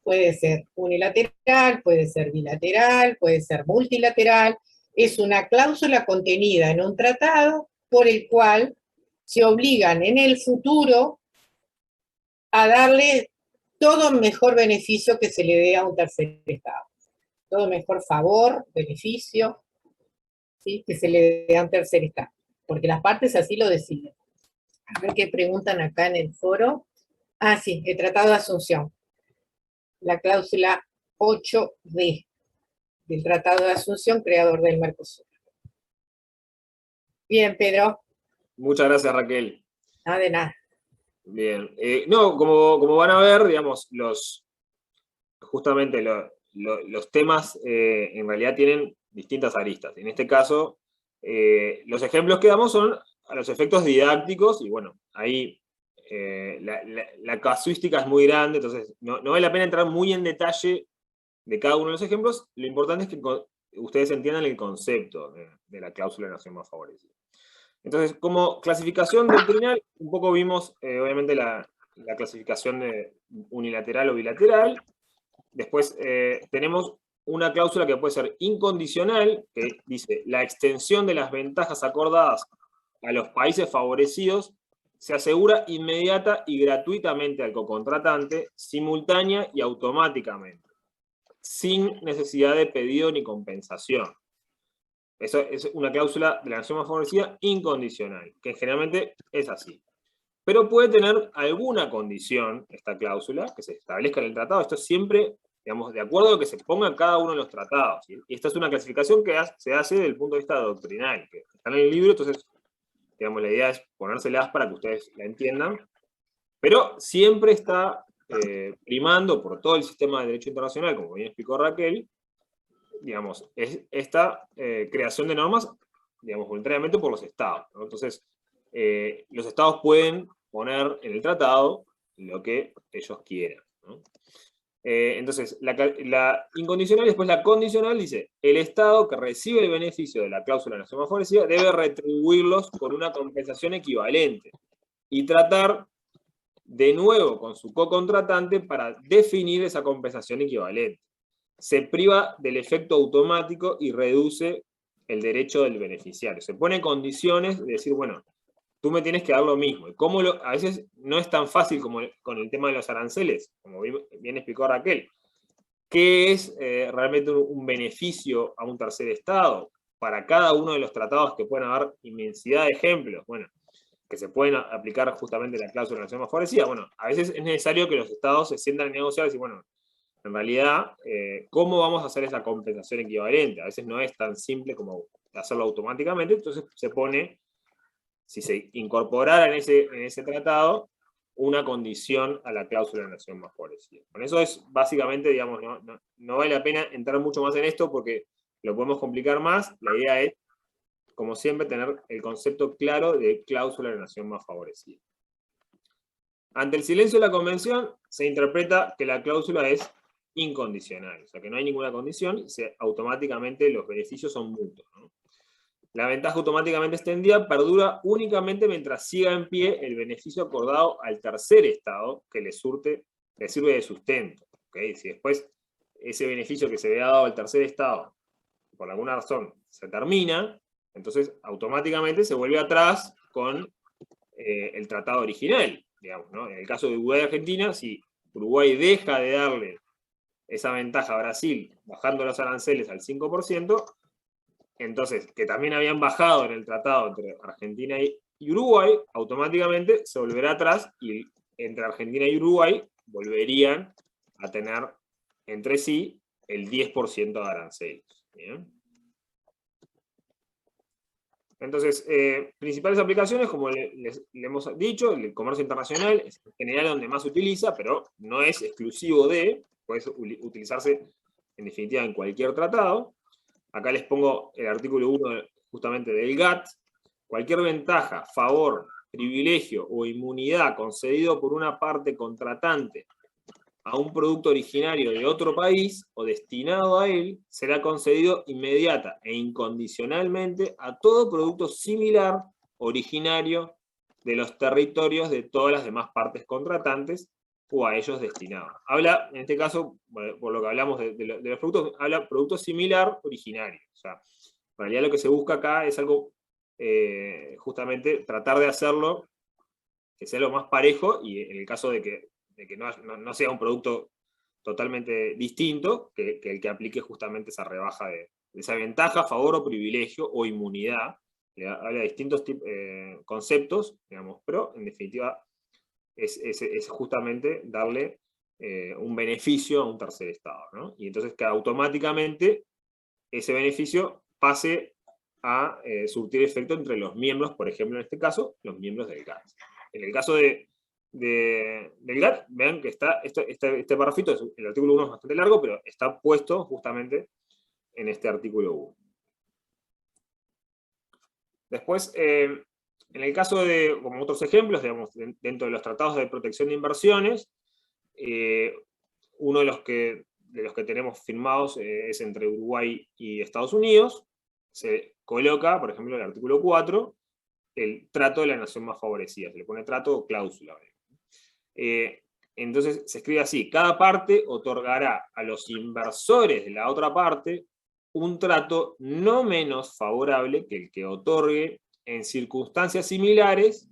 puede ser unilateral, puede ser bilateral, puede ser multilateral. Es una cláusula contenida en un tratado por el cual se obligan en el futuro a darle todo mejor beneficio que se le dé a un tercer Estado. Todo mejor favor, beneficio, ¿sí?, que se le dé a un tercer Estado. Porque las partes así lo deciden. A ver qué preguntan acá en el foro. Ah, sí, el Tratado de Asunción. La cláusula 8D del Tratado de Asunción, creador del Mercosur. Bien, Pedro. Muchas gracias, Raquel. Nada de nada. Bien. No, como van a ver, digamos, justamente los temas en realidad tienen distintas aristas. En este caso, los ejemplos que damos son a los efectos didácticos, y bueno, ahí la casuística es muy grande, entonces no vale la pena entrar muy en detalle de cada uno de los ejemplos. Lo importante es que ustedes entiendan el concepto de la cláusula de nación más favorecida. Entonces, como clasificación doctrinal, un poco vimos, obviamente, la clasificación unilateral o bilateral. Después tenemos una cláusula que puede ser incondicional, que dice: la extensión de las ventajas acordadas a los países favorecidos se asegura inmediata y gratuitamente al cocontratante, simultánea y automáticamente, sin necesidad de pedido ni compensación. Eso es una cláusula de la nación más favorecida incondicional, que generalmente es así. Pero puede tener alguna condición, esta cláusula, que se establezca en el tratado. Esto es siempre, digamos, de acuerdo a lo que se ponga en cada uno de los tratados. Y esta es una clasificación que se hace desde el punto de vista doctrinal, que está en el libro, entonces, digamos, la idea es ponérselas para que ustedes la entiendan. Pero siempre está primando por todo el sistema de derecho internacional, como bien explicó Raquel, digamos, es esta creación de normas, digamos, voluntariamente por los estados, ¿no? Entonces, los estados pueden poner en el tratado lo que ellos quieran, ¿no? Entonces, la incondicional y después la condicional dice: el estado que recibe el beneficio de la cláusula de nación más favorecida debe retribuirlos con una compensación equivalente y tratar de nuevo con su cocontratante para definir esa compensación equivalente. Se priva del efecto automático y reduce el derecho del beneficiario. Se pone condiciones de decir, bueno, tú me tienes que dar lo mismo. Y cómo a veces no es tan fácil como con el tema de los aranceles, como bien explicó Raquel. ¿Qué es realmente un beneficio a un tercer estado? Para cada uno de los tratados, que pueden haber inmensidad de ejemplos, bueno, que se pueden aplicar justamente la cláusula de nación más favorecida. Bueno, a veces es necesario que los estados se sientan a negociar y decir, bueno, en realidad, ¿cómo vamos a hacer esa compensación equivalente? A veces no es tan simple como hacerlo automáticamente, entonces se pone, si se incorporara en ese tratado, una condición a la cláusula de nación más favorecida. Con eso es básicamente, digamos, no vale la pena entrar mucho más en esto porque lo podemos complicar más. La idea es, como siempre, tener el concepto claro de cláusula de nación más favorecida. Ante el silencio de la convención, se interpreta que la cláusula es incondicional, o sea que no hay ninguna condición, automáticamente los beneficios son mutuos, ¿no? La ventaja automáticamente extendida perdura únicamente mientras siga en pie el beneficio acordado al tercer estado que le sirve de sustento, ¿okay? Si después ese beneficio que se había dado al tercer estado, por alguna razón, se termina, entonces automáticamente se vuelve atrás con el tratado original, digamos, ¿no? En el caso de Uruguay y Argentina, si Uruguay deja de darle esa ventaja a Brasil bajando los aranceles al 5%, entonces, que también habían bajado en el tratado entre Argentina y Uruguay, automáticamente se volverá atrás y entre Argentina y Uruguay volverían a tener entre sí el 10% de aranceles. ¿Bien? Entonces, principales aplicaciones, como le hemos dicho, el comercio internacional es en general donde más se utiliza, pero no es exclusivo de, puede utilizarse en definitiva en cualquier tratado. Acá les pongo el artículo 1 justamente del GATT. Cualquier ventaja, favor, privilegio o inmunidad concedido por una parte contratante a un producto originario de otro país o destinado a él, será concedido inmediata e incondicionalmente a todo producto similar originario de los territorios de todas las demás partes contratantes o a ellos destinados. Habla, en este caso, por lo que hablamos de los productos, habla producto similar originario. O sea, en realidad lo que se busca acá es algo, justamente, tratar de hacerlo que sea lo más parejo, y en el caso de que no sea un producto totalmente distinto, que el que aplique justamente esa rebaja de esa ventaja, favor o privilegio o inmunidad. Habla de distintos conceptos, digamos, pero en definitiva es justamente darle un beneficio a un tercer estado, ¿no? Y entonces que automáticamente ese beneficio pase a surtir efecto entre los miembros, por ejemplo, en este caso, los miembros del GATT. En el caso del GATT, vean que está este parrafito, el artículo 1 es bastante largo, pero está puesto justamente en este artículo 1. Después, en el caso de, como otros ejemplos, digamos, dentro de los tratados de protección de inversiones, uno de los que tenemos firmados es entre Uruguay y Estados Unidos. Se coloca, por ejemplo, en el artículo 4, el trato de la nación más favorecida. Se le pone trato o cláusula. Entonces se escribe así: cada parte otorgará a los inversores de la otra parte un trato no menos favorable que el que otorgue en circunstancias similares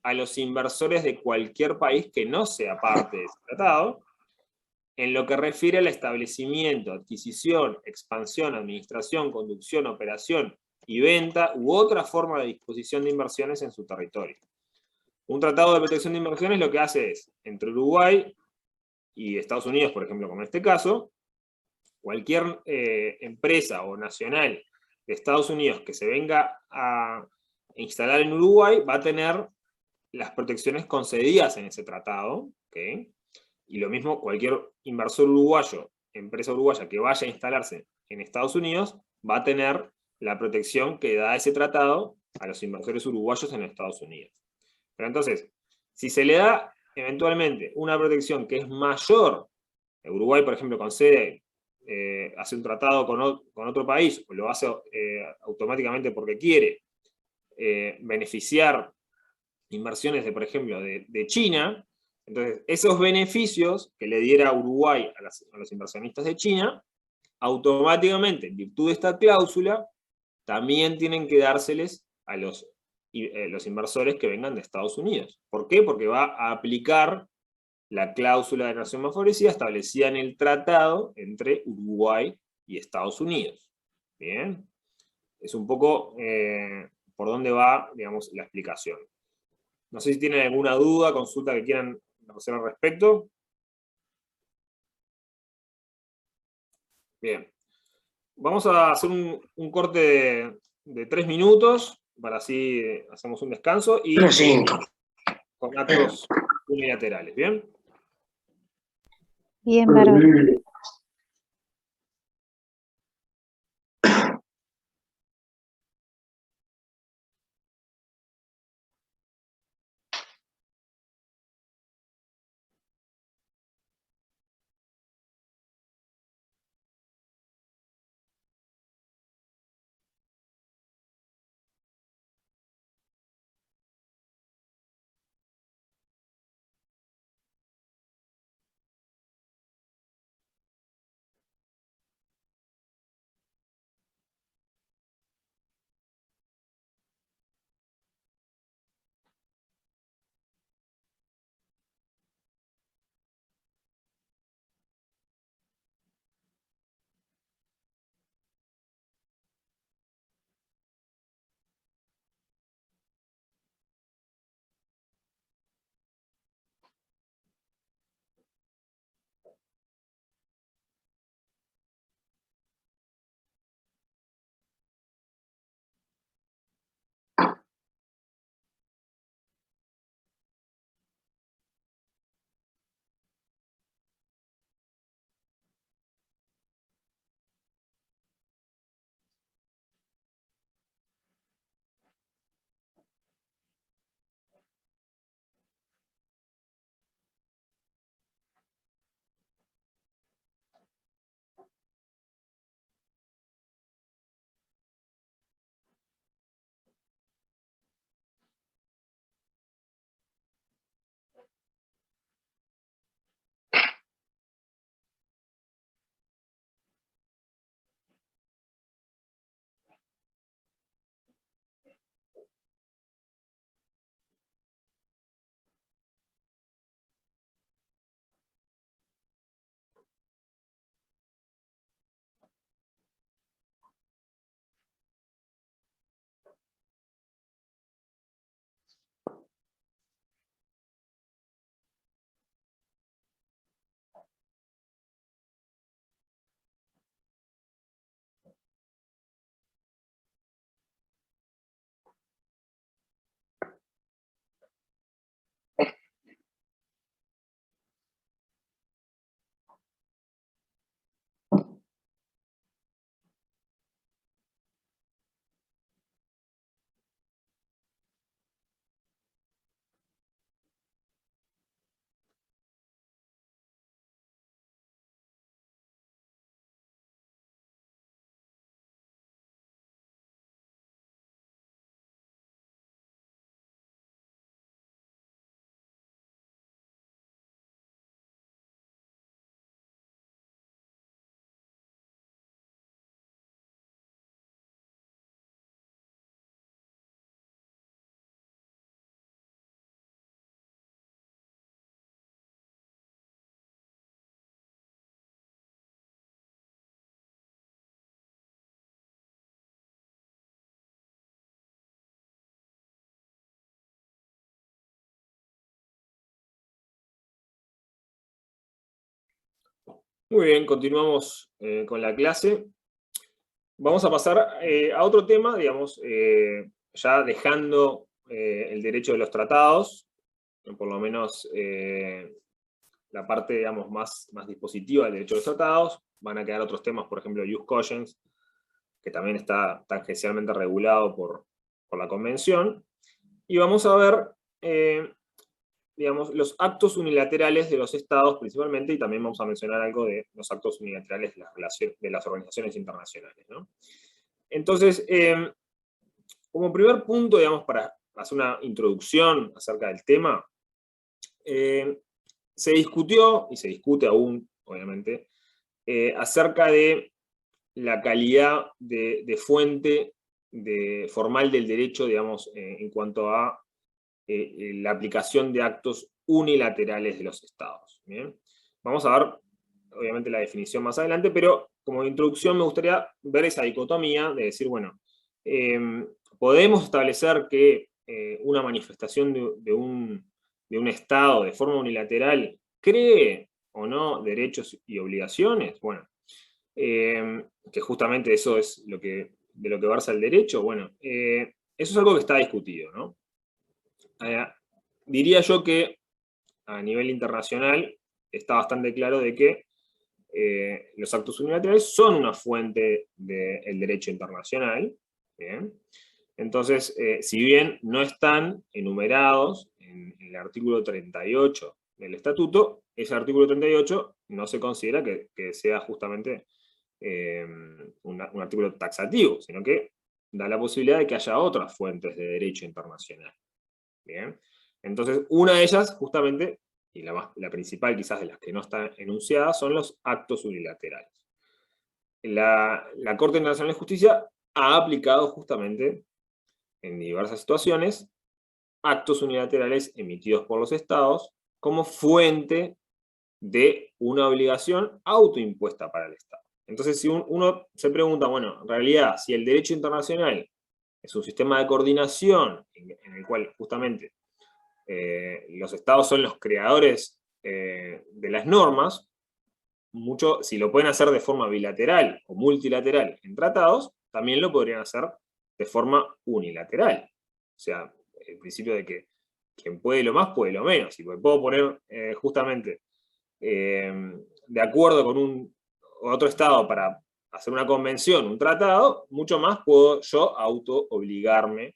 a los inversores de cualquier país que no sea parte de ese tratado, en lo que refiere al establecimiento, adquisición, expansión, administración, conducción, operación y venta u otra forma de disposición de inversiones en su territorio. Un tratado de protección de inversiones lo que hace es, entre Uruguay y Estados Unidos, por ejemplo, como en este caso, cualquier empresa o nacional de Estados Unidos que se venga a instalar en Uruguay va a tener las protecciones concedidas en ese tratado, ¿okay? Y lo mismo, cualquier inversor uruguayo, empresa uruguaya que vaya a instalarse en Estados Unidos, va a tener la protección que da ese tratado a los inversores uruguayos en Estados Unidos. Pero entonces, si se le da eventualmente una protección que es mayor, Uruguay, por ejemplo, concede, hace un tratado con otro país, o lo hace automáticamente porque quiere beneficiar inversiones, por ejemplo, de China. Entonces, esos beneficios que le diera Uruguay a los inversionistas de China, automáticamente, en virtud de esta cláusula, también tienen que dárseles a los inversores que vengan de Estados Unidos. ¿Por qué? Porque va a aplicar la cláusula de nación más favorecida establecida en el tratado entre Uruguay y Estados Unidos. Bien. Es un poco por dónde va, digamos, la explicación. No sé si tienen alguna duda, consulta que quieran hacer al respecto. Bien. Vamos a hacer un corte de 3 minutos, para así hacemos un descanso, y con datos unilaterales. ¿Bien? Bien, bárbaro. Muy bien, continuamos con la clase. Vamos a pasar a otro tema, digamos, ya dejando el derecho de los tratados, por lo menos la parte, digamos, más dispositiva del derecho de los tratados. Van a quedar otros temas, por ejemplo, jus cogens, que también está tangencialmente regulado por la Convención. Y vamos a ver, digamos, los actos unilaterales de los estados principalmente, y también vamos a mencionar algo de los actos unilaterales de las organizaciones internacionales, ¿no? Entonces, como primer punto, digamos, para hacer una introducción acerca del tema, se discutió, y se discute aún, obviamente, acerca de la calidad de fuente formal del derecho, digamos, en cuanto a la aplicación de actos unilaterales de los estados. ¿Bien? Vamos a ver, obviamente, la definición más adelante, pero como introducción me gustaría ver esa dicotomía de decir, bueno, podemos establecer que una manifestación de un Estado de forma unilateral cree o no derechos y obligaciones. Bueno, que justamente eso es de lo que versa el derecho. Bueno, eso es algo que está discutido, ¿no? Diría yo que a nivel internacional está bastante claro de que los actos unilaterales son una fuente del derecho internacional. ¿Bien? Entonces, si bien no están enumerados en el artículo 38 del Estatuto, ese artículo 38 no se considera que sea justamente un artículo taxativo, sino que da la posibilidad de que haya otras fuentes de derecho internacional. Bien. Entonces, una de ellas, justamente, y la principal quizás de las que no está enunciada, son los actos unilaterales. La Corte Internacional de Justicia ha aplicado justamente, en diversas situaciones, actos unilaterales emitidos por los estados como fuente de una obligación autoimpuesta para el Estado. Entonces, si uno se pregunta, bueno, en realidad, si el derecho internacional es un sistema de coordinación en el cual justamente los estados son los creadores de las normas, si lo pueden hacer de forma bilateral o multilateral en tratados, también lo podrían hacer de forma unilateral. O sea, el principio de que quien puede lo más, puede lo menos. Y puedo poner justamente de acuerdo con otro estado para hacer una convención, un tratado, mucho más puedo yo auto-obligarme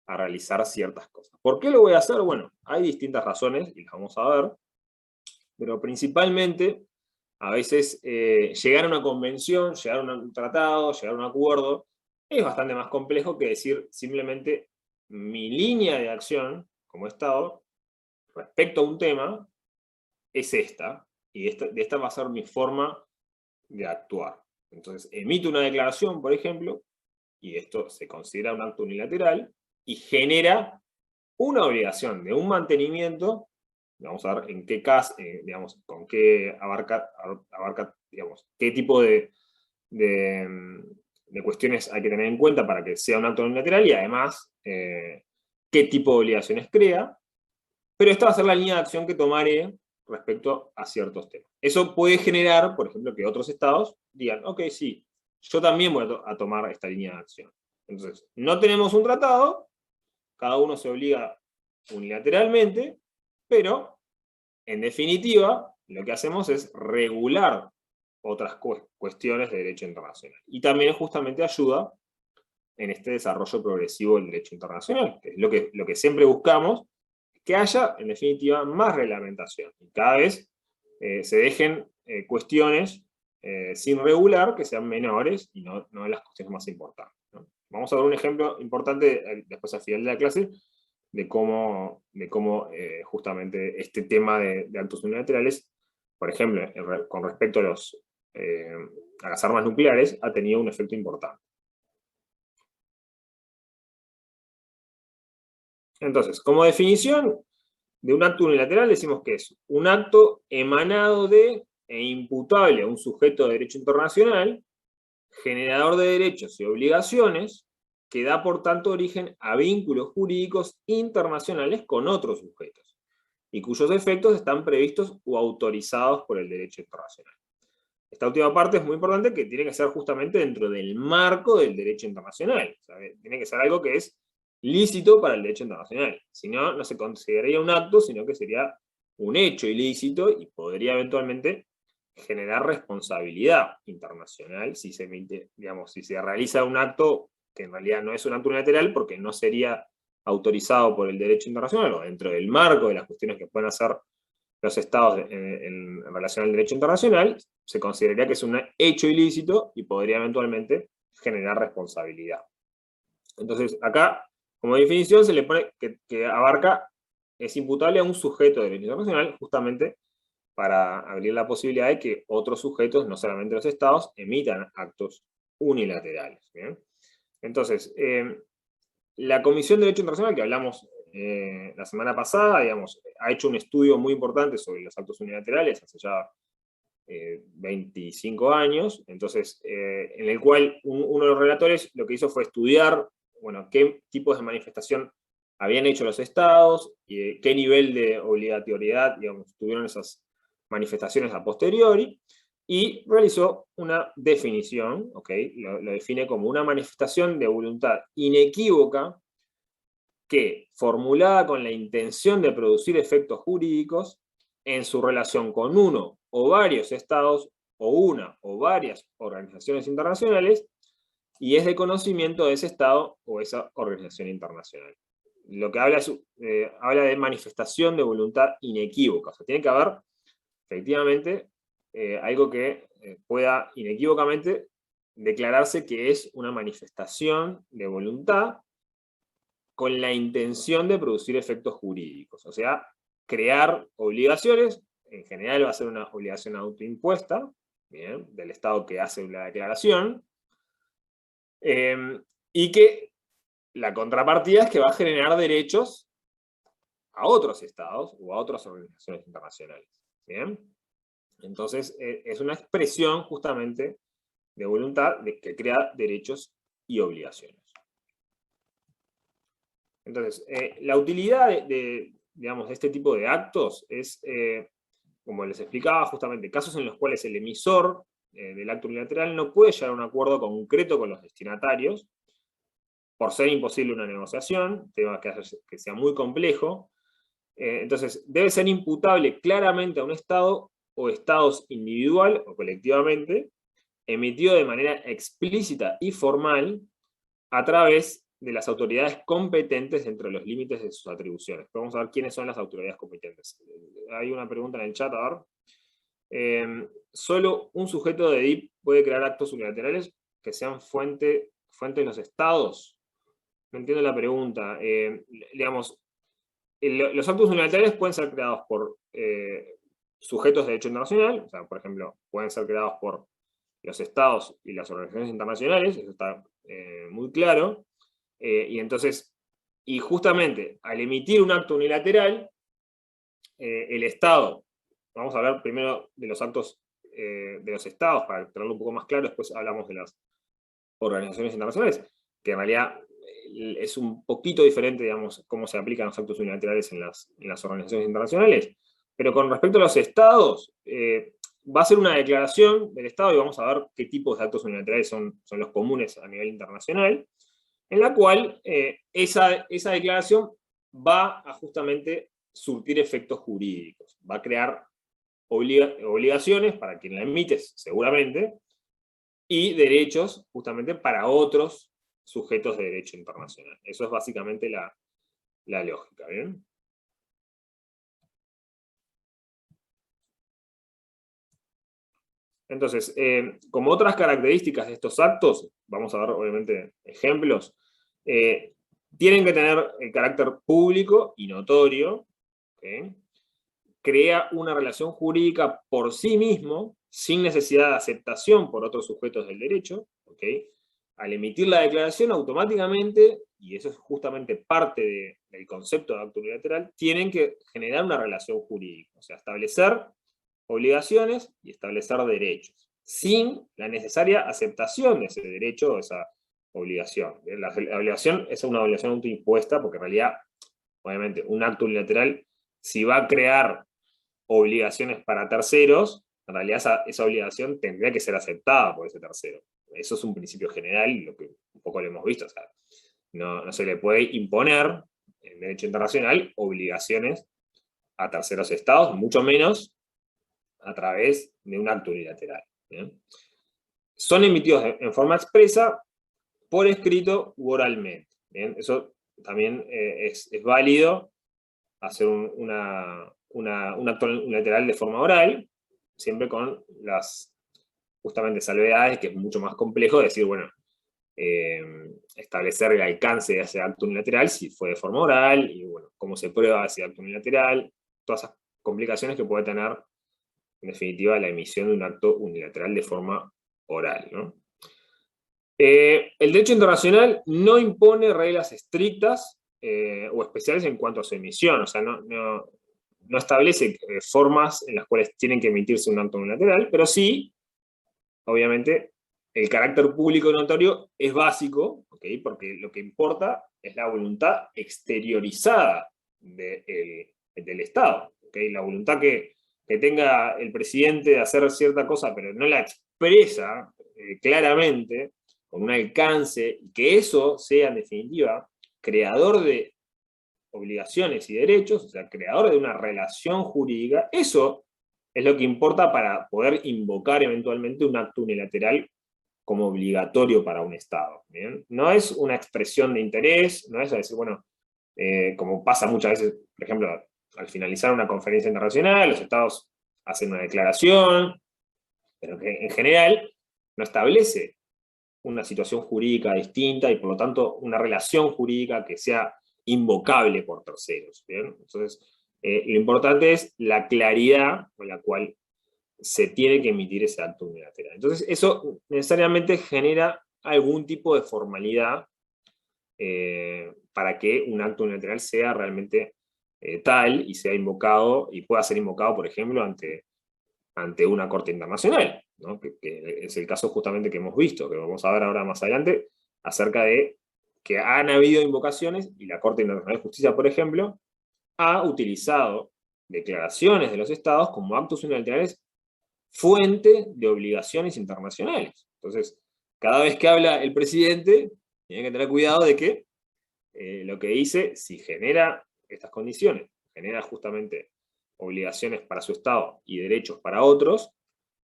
a realizar ciertas cosas. ¿Por qué lo voy a hacer? Bueno, hay distintas razones, y las vamos a ver, pero principalmente, a veces llegar a una convención, llegar a un tratado, llegar a un acuerdo, es bastante más complejo que decir simplemente mi línea de acción como Estado respecto a un tema es esta, y de esta va a ser mi forma de actuar. Entonces, emito una declaración, por ejemplo, y esto se considera un acto unilateral, y genera una obligación de un mantenimiento, vamos a ver en qué caso, digamos, con qué abarca digamos, qué tipo de cuestiones hay que tener en cuenta para que sea un acto unilateral, y además, qué tipo de obligaciones crea, pero esta va a ser la línea de acción que tomaré respecto a ciertos temas. Eso puede generar, por ejemplo, que otros estados digan, ok, sí, yo también voy a tomar esta línea de acción. Entonces, no tenemos un tratado, cada uno se obliga unilateralmente, pero, en definitiva, lo que hacemos es regular otras cuestiones de derecho internacional. Y también justamente ayuda en este desarrollo progresivo del derecho internacional, que es lo que siempre buscamos, que haya, en definitiva, más reglamentación. Y cada vez se dejen cuestiones sin regular que sean menores y no las cuestiones más importantes, ¿no? Vamos a ver un ejemplo importante después al final de la clase de cómo justamente este tema de actos unilaterales, por ejemplo, con respecto a las armas nucleares, ha tenido un efecto importante. Entonces, como definición de un acto unilateral decimos que es un acto emanado de e imputable a un sujeto de derecho internacional, generador de derechos y obligaciones, que da por tanto origen a vínculos jurídicos internacionales con otros sujetos, y cuyos efectos están previstos o autorizados por el derecho internacional. esta última parte es muy importante, que tiene que ser justamente dentro del marco del derecho internacional. O sea, tiene que ser algo que es lícito para el derecho internacional. Si no, no se consideraría un acto, sino que sería un hecho ilícito y podría eventualmente generar responsabilidad internacional si se emite, digamos, si se realiza un acto que en realidad no es un acto unilateral porque no sería autorizado por el derecho internacional o dentro del marco de las cuestiones que pueden hacer los estados en relación al derecho internacional, se consideraría que es un hecho ilícito y podría eventualmente generar responsabilidad. Entonces, acá, como definición, se le pone que abarca, es imputable a un sujeto de derecho internacional, justamente para abrir la posibilidad de que otros sujetos, no solamente los estados, emitan actos unilaterales. ¿Bien? Entonces, la Comisión de Derecho Internacional, que hablamos la semana pasada, digamos, ha hecho un estudio muy importante sobre los actos unilaterales hace ya 25 años, entonces, en el cual uno de los relatores lo que hizo fue estudiar, bueno, qué tipos de manifestación habían hecho los estados, y qué nivel de obligatoriedad, digamos, tuvieron esas manifestaciones a posteriori, y realizó una definición, ¿okay? Lo define como una manifestación de voluntad inequívoca que, formulada con la intención de producir efectos jurídicos en su relación con uno o varios estados o una o varias organizaciones internacionales, y es de conocimiento de ese estado o esa organización internacional. Lo que habla habla de manifestación de voluntad inequívoca, o sea, tiene que haber efectivamente algo que pueda inequívocamente declararse que es una manifestación de voluntad con la intención de producir efectos jurídicos. O sea, crear obligaciones, en general va a ser una obligación autoimpuesta, ¿bien?, del Estado que hace la declaración, y que la contrapartida es que va a generar derechos a otros estados o a otras organizaciones internacionales. ¿Bien? Entonces, es una expresión justamente de voluntad que crea derechos y obligaciones. Entonces, la utilidad digamos, de este tipo de actos es, como les explicaba, justamente casos en los cuales el emisor del acto unilateral no puede llegar a un acuerdo concreto con los destinatarios, por ser imposible una negociación, tema que sea muy complejo. Entonces, debe ser imputable claramente a un Estado o estados individual o colectivamente, emitido de manera explícita y formal a través de las autoridades competentes dentro de los límites de sus atribuciones. Vamos a ver quiénes son las autoridades competentes. Hay una pregunta en el chat, a ver. Solo un sujeto de DIP puede crear actos unilaterales que sean fuente de los estados. No entiendo la pregunta. Digamos, los actos unilaterales pueden ser creados por sujetos de derecho internacional, o sea, por ejemplo, pueden ser creados por los estados y las organizaciones internacionales, eso está muy claro, y entonces, y justamente, al emitir un acto unilateral, el Estado, vamos a hablar primero de los actos de los estados, para tenerlo un poco más claro, después hablamos de las organizaciones internacionales, que en realidad es un poquito diferente, digamos, cómo se aplican los actos unilaterales en las organizaciones internacionales. Pero con respecto a los estados, va a ser una declaración del Estado, y vamos a ver qué tipos de actos unilaterales son los comunes a nivel internacional, en la cual esa declaración va a justamente surtir efectos jurídicos, va a crear obligaciones para quien la emite, seguramente, y derechos justamente para otros sujetos de derecho internacional. Eso es básicamente la lógica, ¿bien? Entonces, como otras características de estos actos, vamos a ver obviamente ejemplos, tienen que tener el carácter público y notorio, ¿okay? Crea una relación jurídica por sí mismo, sin necesidad de aceptación por otros sujetos del derecho, ¿okay? Al emitir la declaración, automáticamente, y eso es justamente parte del concepto de acto unilateral, tienen que generar una relación jurídica, o sea, establecer obligaciones y establecer derechos, sin la necesaria aceptación de ese derecho o esa obligación. La obligación es una obligación autoimpuesta, porque en realidad, obviamente, un acto unilateral, si va a crear obligaciones para terceros, en realidad esa obligación tendría que ser aceptada por ese tercero. Eso es un principio general, lo que un poco lo hemos visto. O sea, no se le puede imponer en derecho internacional obligaciones a terceros estados, mucho menos a través de un acto unilateral. ¿Bien? Son emitidos en forma expresa, por escrito u oralmente. ¿Bien? Eso también es válido hacer un acto unilateral de forma oral, siempre con las justamente salvedades, que es mucho más complejo decir, bueno, establecer el alcance de ese acto unilateral si fue de forma oral, y bueno, cómo se prueba ese acto unilateral, todas esas complicaciones que puede tener, en definitiva, la emisión de un acto unilateral de forma oral, ¿no? El derecho internacional no impone reglas estrictas o especiales en cuanto a su emisión, o sea, no establece formas en las cuales tienen que emitirse un acto unilateral, pero sí, obviamente, el carácter público y notorio es básico, ¿okay? Porque lo que importa es la voluntad exteriorizada del Estado, ¿okay? La voluntad que tenga el presidente de hacer cierta cosa, pero no la expresa claramente, con un alcance, y que eso sea, en definitiva, creador de obligaciones y derechos, o sea, creador de una relación jurídica, eso es lo que importa para poder invocar eventualmente un acto unilateral como obligatorio para un Estado. ¿Bien? No es una expresión de interés, no es decir, bueno, como pasa muchas veces, por ejemplo, al finalizar una conferencia internacional, los Estados hacen una declaración, pero que en general no establece una situación jurídica distinta y por lo tanto una relación jurídica que sea invocable por terceros. ¿Bien? Entonces, lo importante es la claridad con la cual se tiene que emitir ese acto unilateral. Entonces, eso necesariamente genera algún tipo de formalidad para que un acto unilateral sea realmente tal y sea invocado, y pueda ser invocado, por ejemplo, ante una corte internacional, ¿no? que es el caso justamente que hemos visto, que vamos a ver ahora más adelante, acerca de que han habido invocaciones, y la Corte Internacional de Justicia, por ejemplo, ha utilizado declaraciones de los Estados como actos unilaterales fuente de obligaciones internacionales. Entonces, cada vez que habla el presidente, tiene que tener cuidado de que lo que dice, si genera estas condiciones, genera justamente obligaciones para su Estado y derechos para otros,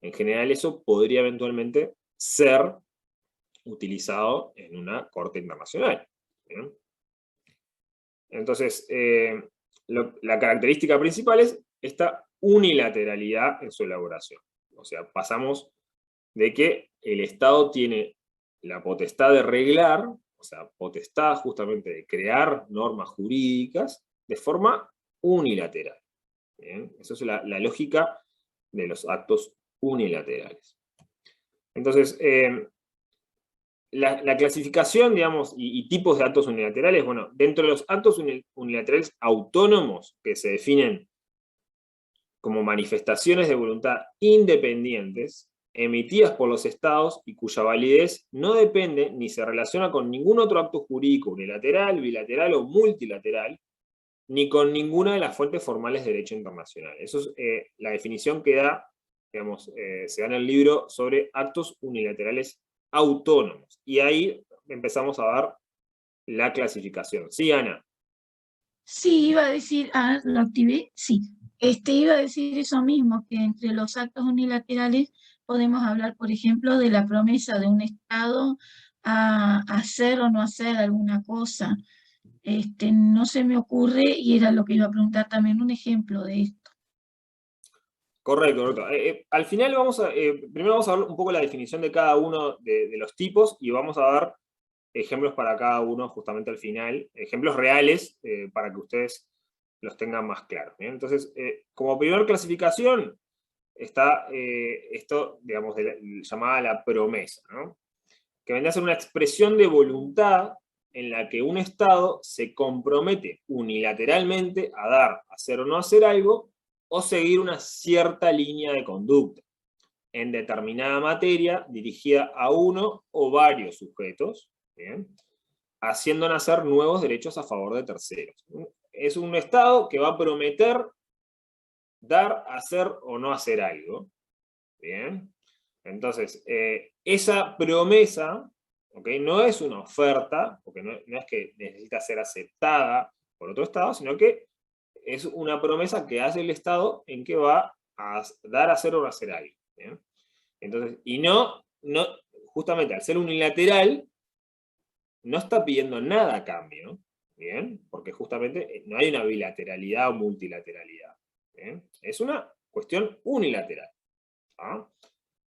en general eso podría eventualmente ser utilizado en una corte internacional. ¿Bien? Entonces, la característica principal es esta unilateralidad en su elaboración. O sea, pasamos de que el Estado tiene la potestad de reglar, o sea, potestad justamente de crear normas jurídicas de forma unilateral. ¿Bien? Esa es la lógica de los actos unilaterales. Entonces, la clasificación, digamos, y tipos de actos unilaterales, bueno, dentro de los actos unilaterales autónomos que se definen como manifestaciones de voluntad independientes, emitidas por los Estados y cuya validez no depende ni se relaciona con ningún otro acto jurídico unilateral, bilateral o multilateral, ni con ninguna de las fuentes formales de derecho internacional. Eso es la definición que da, digamos, se da en el libro sobre actos unilaterales autónomos. Y ahí empezamos a dar la clasificación. Sí, Ana. Sí, iba a decir, lo activé, sí. Iba a decir eso mismo, que entre los actos unilaterales podemos hablar, por ejemplo, de la promesa de un Estado a hacer o no hacer alguna cosa. No se me ocurre, y era lo que iba a preguntar también, un ejemplo de esto. Correcto, correcto. Al final primero vamos a ver un poco la definición de cada uno de los tipos, y vamos a dar ejemplos para cada uno justamente al final, ejemplos reales para que ustedes los tengan más claros. ¿Bien? Entonces, como primera clasificación está esto, digamos, llamada la promesa, ¿no? Que vendría a ser una expresión de voluntad en la que un Estado se compromete unilateralmente a dar, hacer o no hacer algo, o seguir una cierta línea de conducta en determinada materia dirigida a uno o varios sujetos, ¿bien? Haciendo nacer nuevos derechos a favor de terceros. Es un Estado que va a prometer dar, hacer o no hacer algo, Bien. Entonces, esa promesa, ¿okay? No es una oferta, porque no es que necesita ser aceptada por otro Estado, sino que es una promesa que hace el Estado en que va a dar, hacer o no hacer algo. ¿Bien? Entonces, y justamente al ser unilateral, no está pidiendo nada a cambio, ¿bien? Porque justamente no hay una bilateralidad o multilateralidad. ¿Bien? Es una cuestión unilateral. ¿Ah?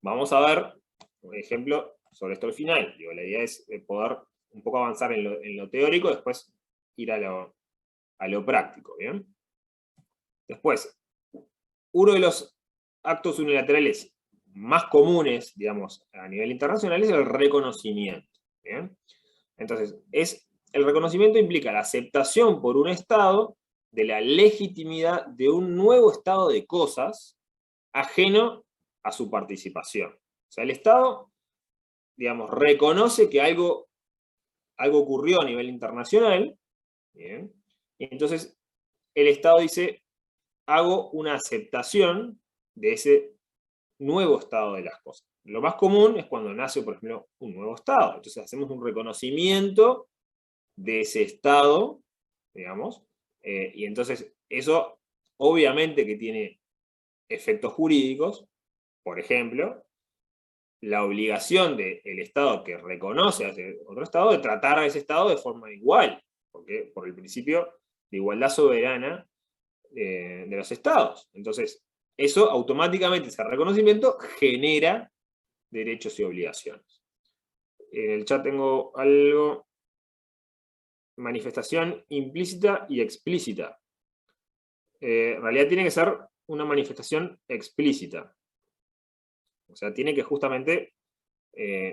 Vamos a ver un ejemplo sobre esto al final. Digo, la idea es poder un poco avanzar en lo teórico, después ir a lo práctico. ¿Bien? Después, uno de los actos unilaterales más comunes, digamos, a nivel internacional es el reconocimiento. ¿Bien? Entonces, el reconocimiento implica la aceptación por un Estado de la legitimidad de un nuevo estado de cosas ajeno a su participación. O sea, el Estado, digamos, reconoce que algo ocurrió a nivel internacional, ¿bien? Y entonces el Estado dice, hago una aceptación de ese nuevo estado de las cosas. Lo más común es cuando nace, por ejemplo, un nuevo Estado. Entonces hacemos un reconocimiento de ese Estado, digamos, y entonces eso obviamente que tiene efectos jurídicos. Por ejemplo, la obligación del Estado que reconoce a ese otro Estado de tratar a ese Estado de forma igual, porque por el principio de igualdad soberana de los Estados. Entonces, eso automáticamente, ese reconocimiento, genera derechos y obligaciones. En el chat tengo algo, manifestación implícita y explícita. En realidad tiene que ser una manifestación explícita. O sea, tiene que justamente,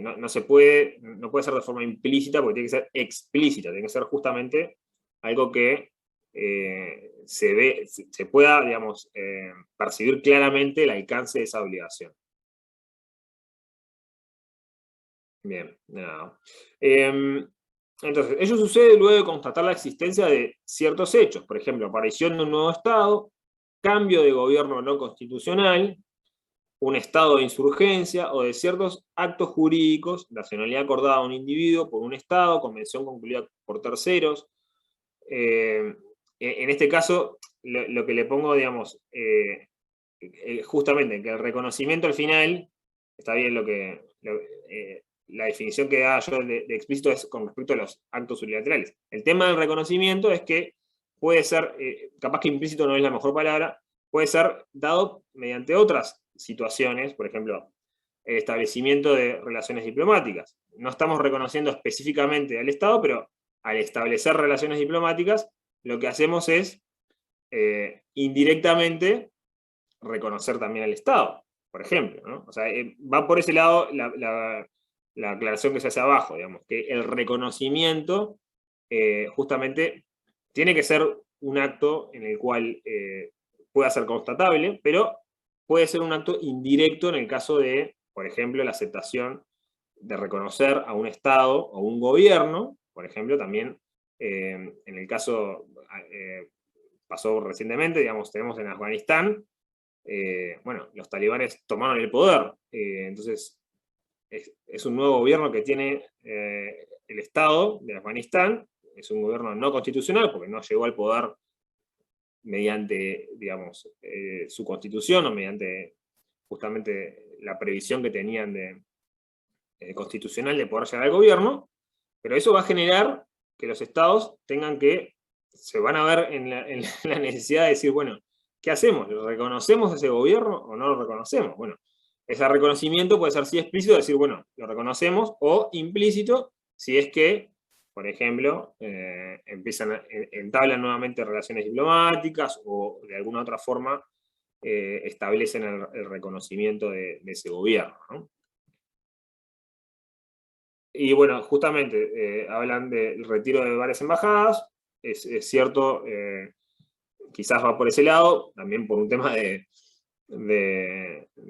no puede ser de forma implícita porque tiene que ser explícita, tiene que ser justamente algo que se pueda, digamos, percibir claramente el alcance de esa obligación. Bien, nada. Entonces, ello sucede luego de constatar la existencia de ciertos hechos, por ejemplo, aparición de un nuevo Estado, cambio de gobierno no constitucional, un estado de insurgencia o de ciertos actos jurídicos, nacionalidad acordada a un individuo por un Estado, convención concluida por terceros. En este caso, lo que le pongo, digamos, justamente que el reconocimiento al final, está bien la definición que da yo de explícito es con respecto a los actos unilaterales. El tema del reconocimiento es que puede ser, capaz que implícito no es la mejor palabra, puede ser dado mediante otras situaciones, por ejemplo, el establecimiento de relaciones diplomáticas. No estamos reconociendo específicamente al Estado, pero al establecer relaciones diplomáticas, lo que hacemos es indirectamente reconocer también al Estado, por ejemplo, ¿no? O sea, va por ese lado la aclaración que se hace abajo, digamos, que el reconocimiento justamente tiene que ser un acto en el cual pueda ser constatable, pero puede ser un acto indirecto en el caso de, por ejemplo, la aceptación de reconocer a un Estado o un gobierno, por ejemplo, también en el caso, pasó recientemente, digamos, tenemos en Afganistán, bueno, los talibanes tomaron el poder, entonces es un nuevo gobierno que tiene el Estado de Afganistán, es un gobierno no constitucional porque no llegó al poder mediante, digamos, su constitución o mediante justamente la previsión que tenían constitucional de poder llegar al gobierno, pero eso va a generar que los estados se van a ver en la necesidad de decir, bueno, ¿qué hacemos? ¿Reconocemos ese gobierno o no lo reconocemos? Bueno, ese reconocimiento puede ser sí explícito, decir, bueno, lo reconocemos, o implícito, si es que, por ejemplo, entablan nuevamente relaciones diplomáticas o de alguna otra forma establecen el reconocimiento de ese gobierno, ¿no? Y bueno, justamente hablan del retiro de varias embajadas, es cierto, quizás va por ese lado, también por un tema de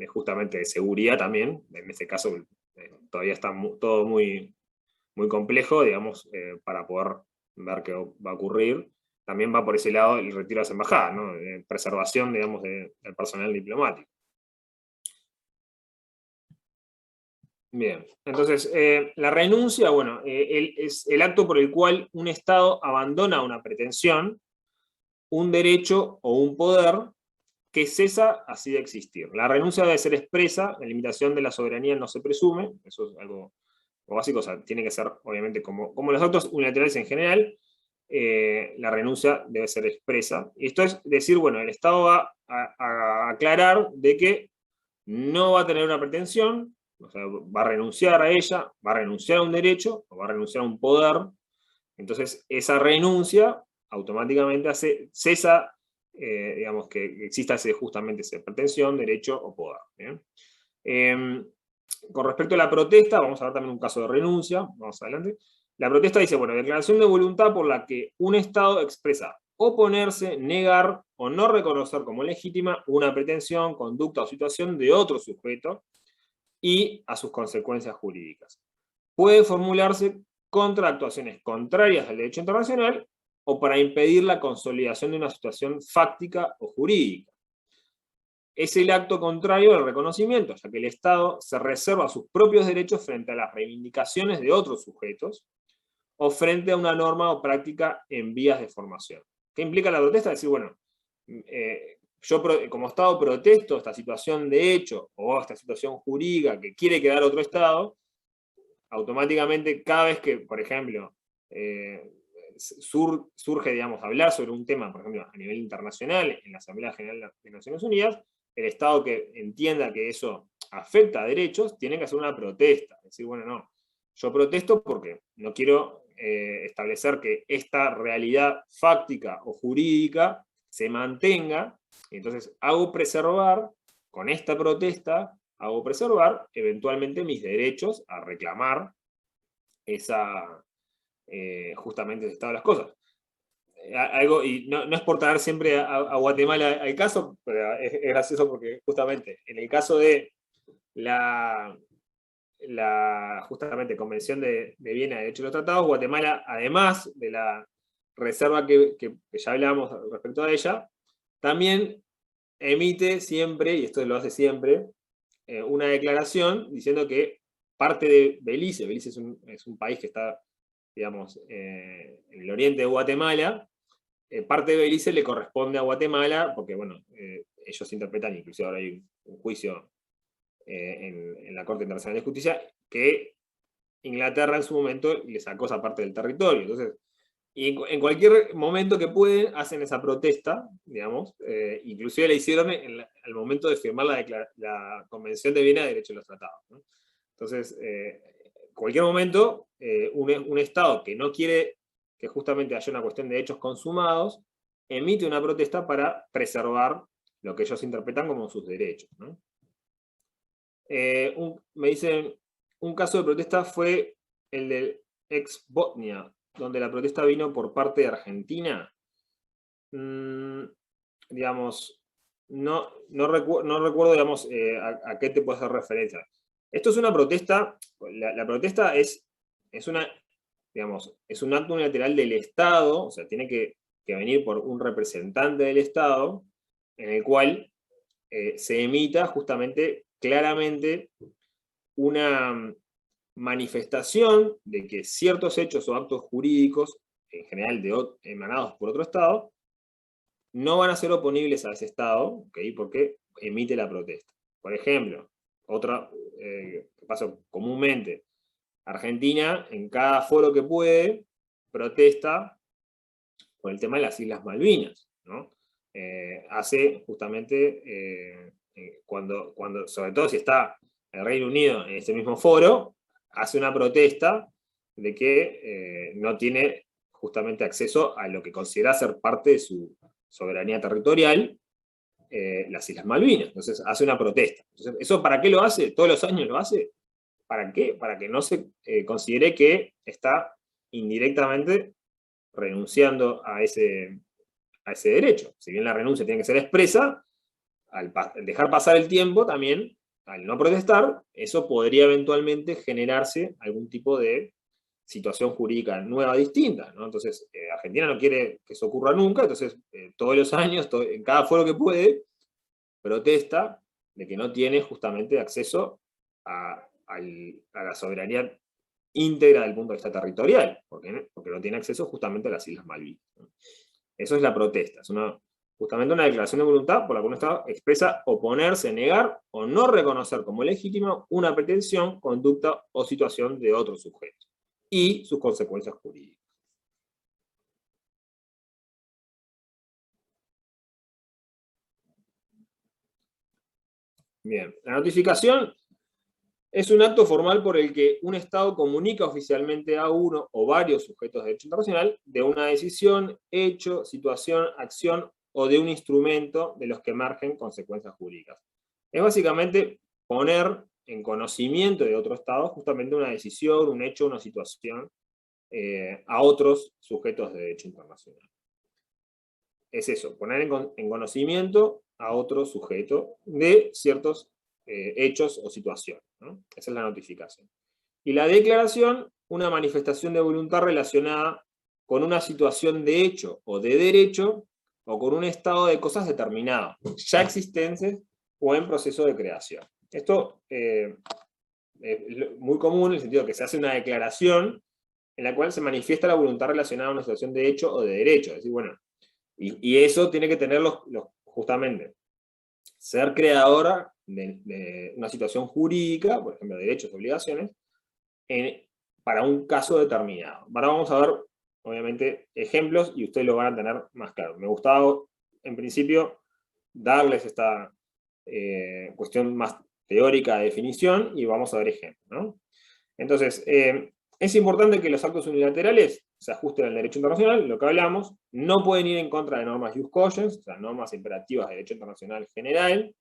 justamente de seguridad también, en este caso todavía está todo muy, muy complejo, digamos, para poder ver qué va a ocurrir. También va por ese lado el retiro de las embajadas, ¿no? Preservación, digamos, del personal diplomático. Bien, entonces, la renuncia, bueno, es el acto por el cual un Estado abandona una pretensión, un derecho o un poder que cesa así de existir. La renuncia debe ser expresa, la limitación de la soberanía no se presume, eso es algo básico, o sea, tiene que ser, obviamente, como los actos unilaterales en general, la renuncia debe ser expresa. Y esto es decir, bueno, el Estado va a aclarar de que no va a tener una pretensión, o sea, va a renunciar a ella, va a renunciar a un derecho, o va a renunciar a un poder. Entonces, esa renuncia automáticamente cesa, digamos, que exista justamente esa pretensión, derecho o poder. ¿Bien? Con respecto a la protesta, vamos a ver también un caso de renuncia, vamos adelante. La protesta dice, bueno, declaración de voluntad por la que un Estado expresa oponerse, negar o no reconocer como legítima una pretensión, conducta o situación de otro sujeto y a sus consecuencias jurídicas. Puede formularse contra actuaciones contrarias al derecho internacional o para impedir la consolidación de una situación fáctica o jurídica. Es el acto contrario del reconocimiento, ya que el Estado se reserva sus propios derechos frente a las reivindicaciones de otros sujetos o frente a una norma o práctica en vías de formación. ¿Qué implica la protesta? Es decir, bueno, yo como Estado protesto esta situación de hecho o esta situación jurídica que quiere quedar otro Estado, automáticamente cada vez que, por ejemplo, surge, digamos, hablar sobre un tema, por ejemplo, a nivel internacional, en la Asamblea General de Naciones Unidas, el Estado que entienda que eso afecta a derechos, tiene que hacer una protesta. Es decir, bueno, no, yo protesto porque no quiero establecer que esta realidad fáctica o jurídica se mantenga, y entonces hago preservar, con esta protesta, hago preservar eventualmente mis derechos a reclamar justamente ese estado de las cosas. Algo, y no es por traer siempre a Guatemala al caso, pero es gracioso porque justamente en el caso de la justamente Convención de Viena de Derecho de los Tratados, Guatemala, además de la reserva que ya hablábamos respecto a ella, también emite siempre, y esto lo hace siempre, una declaración diciendo que parte de Belice es un país que está, digamos, en el oriente de Guatemala, parte de Belice le corresponde a Guatemala, porque bueno, ellos interpretan, inclusive ahora hay un juicio en la Corte Internacional de Justicia, que Inglaterra en su momento le sacó esa parte del territorio. Entonces, y en cualquier momento que pueden, hacen esa protesta, digamos, inclusive la hicieron al momento de firmar la Convención de Viena de Derecho de los Tratados, ¿no? Entonces, en cualquier momento, un Estado que no quiere que justamente haya una cuestión de derechos consumados, emite una protesta para preservar lo que ellos interpretan como sus derechos, ¿no? Me dicen, un caso de protesta fue el del ex Botnia, donde la protesta vino por parte de Argentina. Digamos, no recuerdo, digamos, a qué te puedo hacer referencia. Esto es una protesta, la protesta es un acto unilateral del Estado, o sea, tiene que venir por un representante del Estado, en el cual se emita justamente claramente una manifestación de que ciertos hechos o actos jurídicos, en general emanados por otro Estado, no van a ser oponibles a ese Estado, ¿okay? Porque emite la protesta. Por ejemplo, otra que pasa comúnmente, Argentina, en cada foro que puede, protesta por el tema de las Islas Malvinas, ¿no? Hace justamente, cuando, sobre todo si está el Reino Unido en ese mismo foro, hace una protesta de que no tiene justamente acceso a lo que considera ser parte de su soberanía territorial, las Islas Malvinas. Entonces hace una protesta. Entonces, ¿eso para qué lo hace? ¿Todos los años lo hace? ¿Para qué? Para que no se considere que está indirectamente renunciando a ese derecho. Si bien la renuncia tiene que ser expresa, al dejar pasar el tiempo también, al no protestar, eso podría eventualmente generarse algún tipo de situación jurídica nueva, distinta, ¿no? Entonces, Argentina no quiere que eso ocurra nunca, entonces todos los años, en cada foro que puede, protesta de que no tiene justamente acceso a a la soberanía íntegra del punto de vista territorial, porque no tiene acceso justamente a las Islas Malvinas, ¿no? Eso es la protesta, es justamente una declaración de voluntad por la que un Estado expresa oponerse, negar o no reconocer como legítima una pretensión, conducta o situación de otro sujeto, y sus consecuencias jurídicas. Bien, la notificación es un acto formal por el que un Estado comunica oficialmente a uno o varios sujetos de derecho internacional de una decisión, hecho, situación, acción o de un instrumento de los que emergen consecuencias jurídicas. Es básicamente poner en conocimiento de otro Estado justamente una decisión, un hecho, una situación a otros sujetos de derecho internacional. Es eso, poner en conocimiento a otro sujeto de ciertos hechos o situaciones, ¿no? Esa es la notificación. Y la declaración, una manifestación de voluntad relacionada con una situación de hecho o de derecho, o con un estado de cosas determinado, ya existentes o en proceso de creación. Esto es muy común en el sentido de que se hace una declaración en la cual se manifiesta la voluntad relacionada a una situación de hecho o de derecho. Es decir, bueno, y eso tiene que tener justamente ser creadora de una situación jurídica, por ejemplo, derechos y obligaciones, para un caso determinado. Ahora vamos a ver, obviamente, ejemplos y ustedes lo van a tener más claro. Me gustaba, en principio, darles esta cuestión más teórica de definición y vamos a ver ejemplos, ¿no? Entonces, es importante que los actos unilaterales se ajusten al derecho internacional, lo que hablamos, no pueden ir en contra de normas jus cogens, o sea, normas imperativas de derecho internacional general,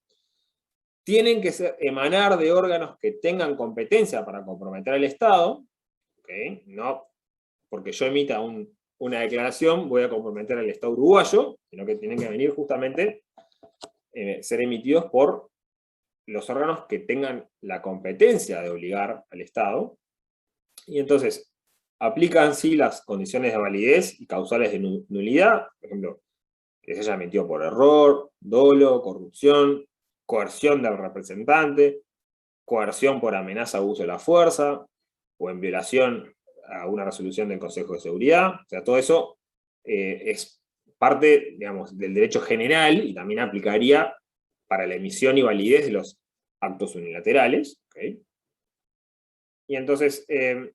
tienen que emanar de órganos que tengan competencia para comprometer al Estado, ¿okay? No porque yo emita una declaración voy a comprometer al Estado uruguayo, sino que tienen que venir justamente, ser emitidos por los órganos que tengan la competencia de obligar al Estado, y entonces aplican sí las condiciones de validez y causales de nulidad, por ejemplo, que se haya emitido por error, dolo, corrupción, coerción del representante, coerción por amenaza o uso de la fuerza, o en violación a una resolución del Consejo de Seguridad. O sea, todo eso es parte, digamos, del derecho general y también aplicaría para la emisión y validez de los actos unilaterales. ¿Okay? Y entonces, el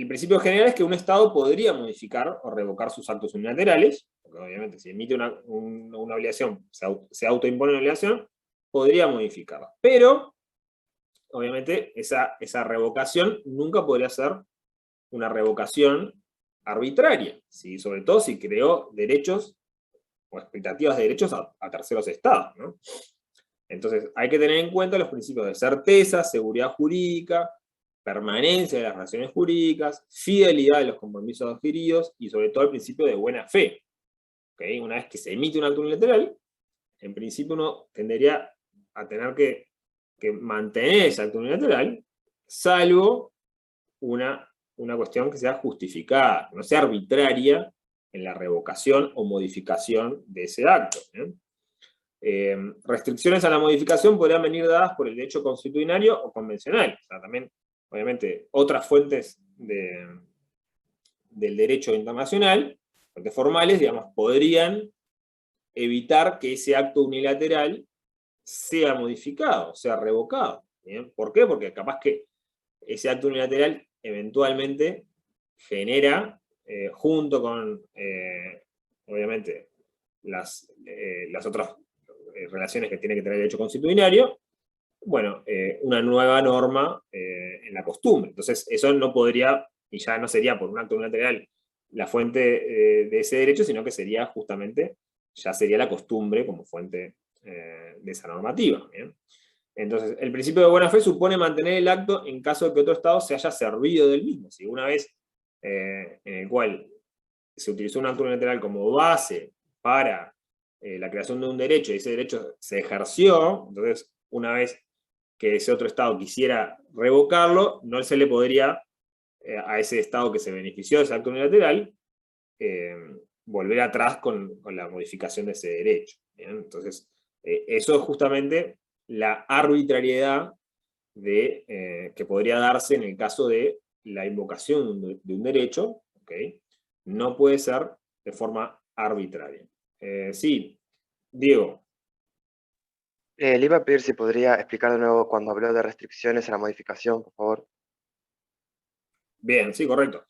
principio general es que un Estado podría modificar o revocar sus actos unilaterales, porque obviamente si emite una obligación, se autoimpone una obligación, podría modificarla. Pero, obviamente, esa revocación nunca podría ser una revocación arbitraria, ¿sí? Sobre todo si creó derechos o expectativas de derechos a terceros estados, ¿no? Entonces, hay que tener en cuenta los principios de certeza, seguridad jurídica, permanencia de las relaciones jurídicas, fidelidad de los compromisos adquiridos y sobre todo el principio de buena fe. ¿Okay? Una vez que se emite un acto unilateral, en principio uno tendería a tener que mantener ese acto unilateral, salvo una cuestión que sea justificada, que no sea arbitraria en la revocación o modificación de ese acto. Restricciones a la modificación podrían venir dadas por el derecho consuetudinario o convencional. O sea, también, obviamente, otras fuentes del derecho internacional, fuentes formales, digamos, podrían evitar que ese acto unilateral sea modificado, sea revocado. ¿Bien? ¿Por qué? Porque capaz que ese acto unilateral eventualmente genera, junto con, obviamente, las otras relaciones que tiene que tener el derecho consuetudinario, bueno, una nueva norma en la costumbre. Entonces, eso no podría, y ya no sería por un acto unilateral la fuente de ese derecho, sino que sería justamente, ya sería la costumbre como fuente de esa normativa. ¿Bien? Entonces, el principio de buena fe supone mantener el acto en caso de que otro Estado se haya servido del mismo. Si una vez en el cual se utilizó un acto unilateral como base para la creación de un derecho, y ese derecho se ejerció, entonces una vez que ese otro Estado quisiera revocarlo, no se le podría a ese Estado que se benefició de ese acto unilateral volver atrás con la modificación de ese derecho. ¿Bien? Entonces, eso es justamente la arbitrariedad que podría darse en el caso de la invocación de un derecho, ¿okay? No puede ser de forma arbitraria. Sí, Diego. Le iba a pedir si podría explicar de nuevo cuando habló de restricciones a la modificación, por favor. Bien, sí, correcto.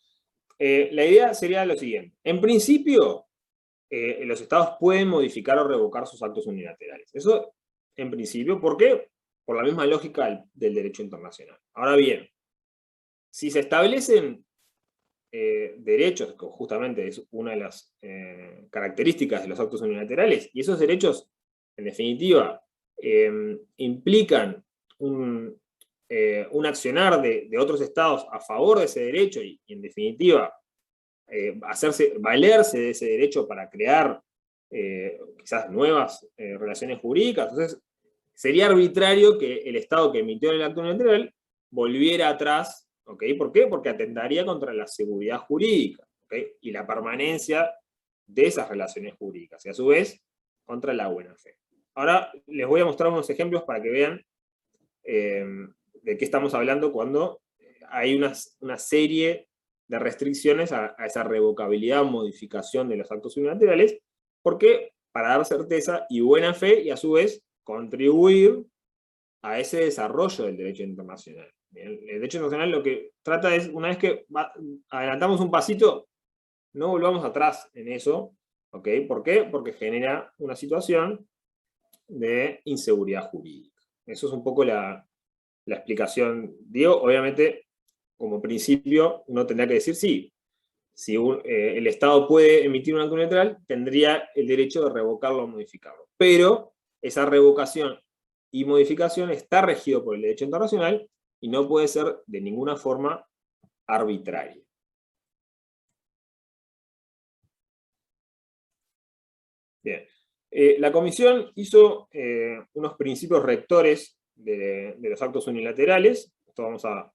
La idea sería lo siguiente. En principio, los estados pueden modificar o revocar sus actos unilaterales. Eso, en principio, ¿por qué? Por la misma lógica del derecho internacional. Ahora bien, si se establecen derechos, que justamente es una de las características de los actos unilaterales, y esos derechos, en definitiva, implican un accionar de otros estados a favor de ese derecho y en definitiva, valerse de ese derecho para crear quizás nuevas relaciones jurídicas. Entonces, sería arbitrario que el Estado que emitió el acto unilateral volviera atrás, ¿okay? ¿Por qué? Porque atentaría contra la seguridad jurídica, ¿okay? Y la permanencia de esas relaciones jurídicas, y a su vez, contra la buena fe. Ahora les voy a mostrar unos ejemplos para que vean de qué estamos hablando cuando hay una serie de restricciones a esa revocabilidad o modificación de los actos unilaterales, porque para dar certeza y buena fe, y a su vez contribuir a ese desarrollo del derecho internacional. Bien, el derecho internacional lo que trata es, una vez que adelantamos un pasito, no volvamos atrás en eso, ¿ok? ¿Por qué? Porque genera una situación de inseguridad jurídica. Eso es un poco la explicación. Digo, obviamente, como principio, uno tendrá que decir sí. Si el Estado puede emitir un acto unilateral, tendría el derecho de revocarlo o modificarlo. Pero esa revocación y modificación está regido por el derecho internacional y no puede ser de ninguna forma arbitraria. Bien. La Comisión hizo unos principios rectores de los actos unilaterales. Esto vamos a...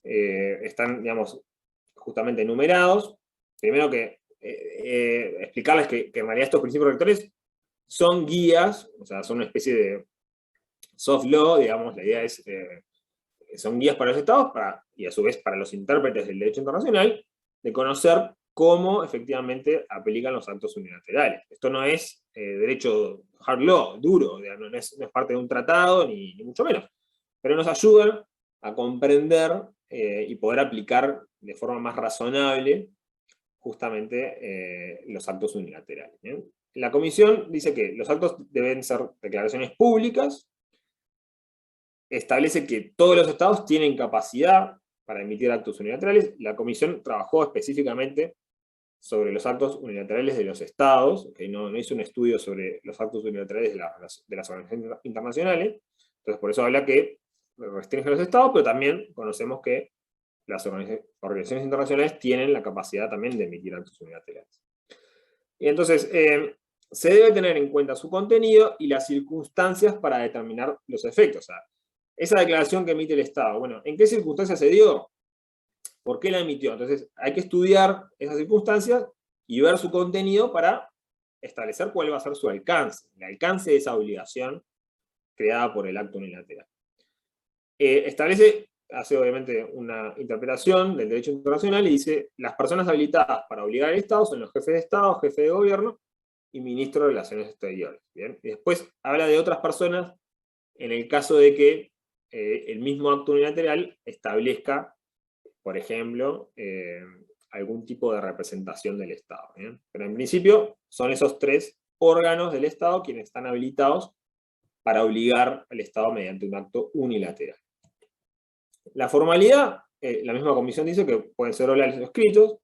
están, digamos, justamente enumerados. Primero que explicarles que en realidad estos principios rectores son guías, o sea, son una especie de soft law, digamos, la idea es, son guías para los estados y a su vez para los intérpretes del derecho internacional, de conocer cómo efectivamente aplican los actos unilaterales. Esto no es derecho hard law, duro, no es parte de un tratado, ni mucho menos, pero nos ayudan a comprender y poder aplicar de forma más razonable justamente los actos unilaterales. ¿Bien? La Comisión dice que los actos deben ser declaraciones públicas, establece que todos los estados tienen capacidad para emitir actos unilaterales. La Comisión trabajó específicamente sobre los actos unilaterales de los estados, que no hizo un estudio sobre los actos unilaterales de las organizaciones internacionales, entonces por eso habla que restringe a los estados, pero también conocemos que las organizaciones internacionales tienen la capacidad también de emitir actos unilaterales. Y entonces, se debe tener en cuenta su contenido y las circunstancias para determinar los efectos. O sea, esa declaración que emite el Estado, bueno, ¿en qué circunstancias se dio? ¿Por qué la emitió? Entonces, hay que estudiar esas circunstancias y ver su contenido para establecer cuál va a ser su alcance, el alcance de esa obligación creada por el acto unilateral. Hace obviamente una interpretación del derecho internacional y dice, las personas habilitadas para obligar al Estado son los jefes de Estado, jefe de gobierno y ministro de Relaciones Exteriores. ¿Bien? Y después habla de otras personas en el caso de que el mismo acto unilateral establezca, por ejemplo, algún tipo de representación del Estado. ¿Bien? Pero en principio son esos tres órganos del Estado quienes están habilitados para obligar al Estado mediante un acto unilateral. La formalidad, la misma Comisión dice que pueden ser orales o escritos,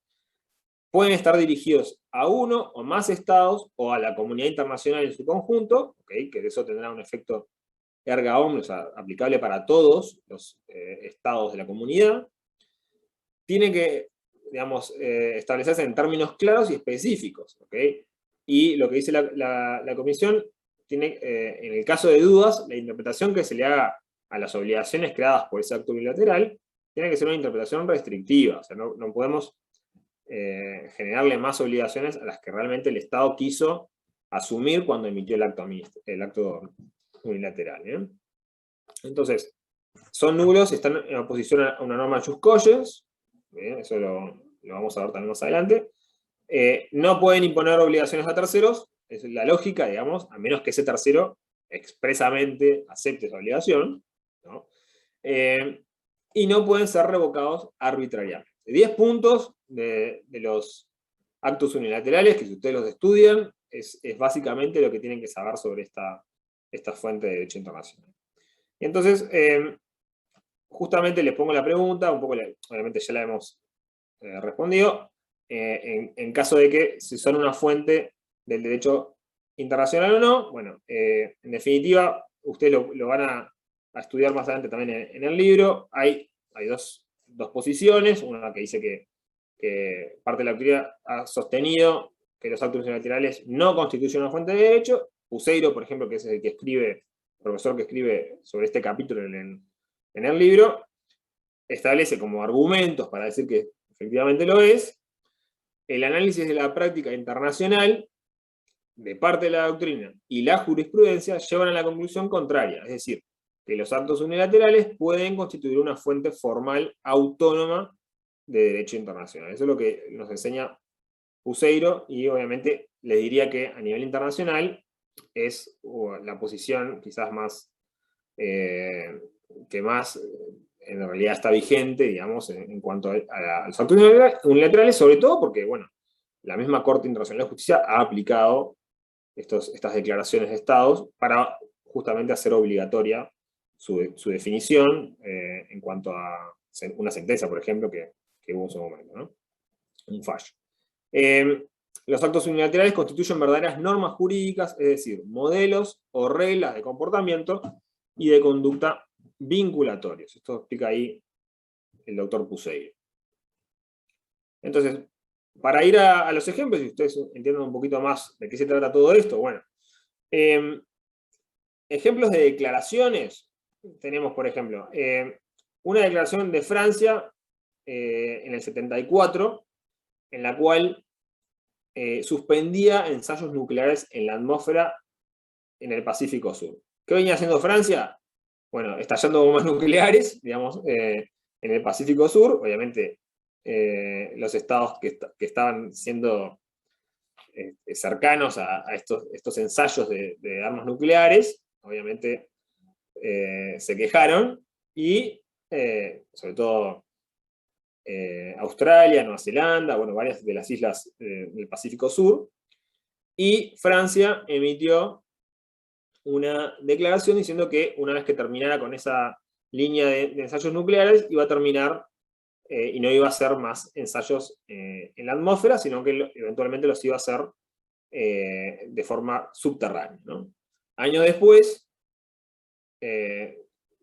pueden estar dirigidos a uno o más estados o a la comunidad internacional en su conjunto, ¿okay? Que eso tendrá un efecto erga omnes, o sea, aplicable para todos los estados de la comunidad. Tiene que, digamos, establecerse en términos claros y específicos, ¿okay? Y lo que dice la Comisión, tiene, en el caso de dudas, la interpretación que se le haga a las obligaciones creadas por ese acto unilateral, tiene que ser una interpretación restrictiva, o sea, no podemos generarle más obligaciones a las que realmente el Estado quiso asumir cuando emitió el acto unilateral. ¿Bien? Entonces, son nulos, están en oposición a una norma jus cogens, eso lo vamos a ver también más adelante. No pueden imponer obligaciones a terceros, es la lógica, digamos, a menos que ese tercero expresamente acepte esa obligación, ¿no? Y no pueden ser revocados arbitrariamente. 10 puntos de los actos unilaterales, que si ustedes los estudian, es básicamente lo que tienen que saber sobre esta fuente de derecho internacional. Y entonces, justamente les pongo la pregunta, un poco, obviamente ya la hemos respondido, en caso de que si son una fuente del derecho internacional o no, bueno, en definitiva, ustedes lo van a estudiar más adelante también en el libro. Hay dos posiciones, una que dice que parte de la autoridad ha sostenido que los actos unilaterales no constituyen una fuente de derecho. Useiro, por ejemplo, que es el que escribe, el profesor que escribe sobre este capítulo en el libro, establece como argumentos para decir que efectivamente lo es, el análisis de la práctica internacional de parte de la doctrina y la jurisprudencia llevan a la conclusión contraria, es decir, que los actos unilaterales pueden constituir una fuente formal autónoma de derecho internacional. Eso es lo que nos enseña Useiro, y obviamente le diría que a nivel internacional es la posición quizás más, que más en realidad está vigente, digamos, en cuanto a los actos unilaterales, sobre todo porque, bueno, la misma Corte Internacional de Justicia ha aplicado estas declaraciones de estados para justamente hacer obligatoria su definición en cuanto a una sentencia, por ejemplo, que hubo en su momento, ¿no? Un fallo. Los actos unilaterales constituyen verdaderas normas jurídicas, es decir, modelos o reglas de comportamiento y de conducta vinculatorios. Esto explica ahí el doctor Puseiro. Entonces, para ir a los ejemplos, y ustedes entiendan un poquito más de qué se trata todo esto, bueno, ejemplos de declaraciones, tenemos, por ejemplo, una declaración de Francia en el 74, en la cual suspendía ensayos nucleares en la atmósfera en el Pacífico Sur. ¿Qué venía haciendo Francia? Bueno, estallando bombas nucleares, digamos, en el Pacífico Sur. Obviamente, los estados que estaban siendo cercanos a estos ensayos de armas nucleares, obviamente se quejaron, y sobre todo Australia, Nueva Zelanda, bueno, varias de las islas del Pacífico Sur, y Francia emitió una declaración diciendo que una vez que terminara con esa línea de ensayos nucleares, iba a terminar y no iba a hacer más ensayos en la atmósfera, sino que eventualmente los iba a hacer de forma subterránea, ¿no? Años después,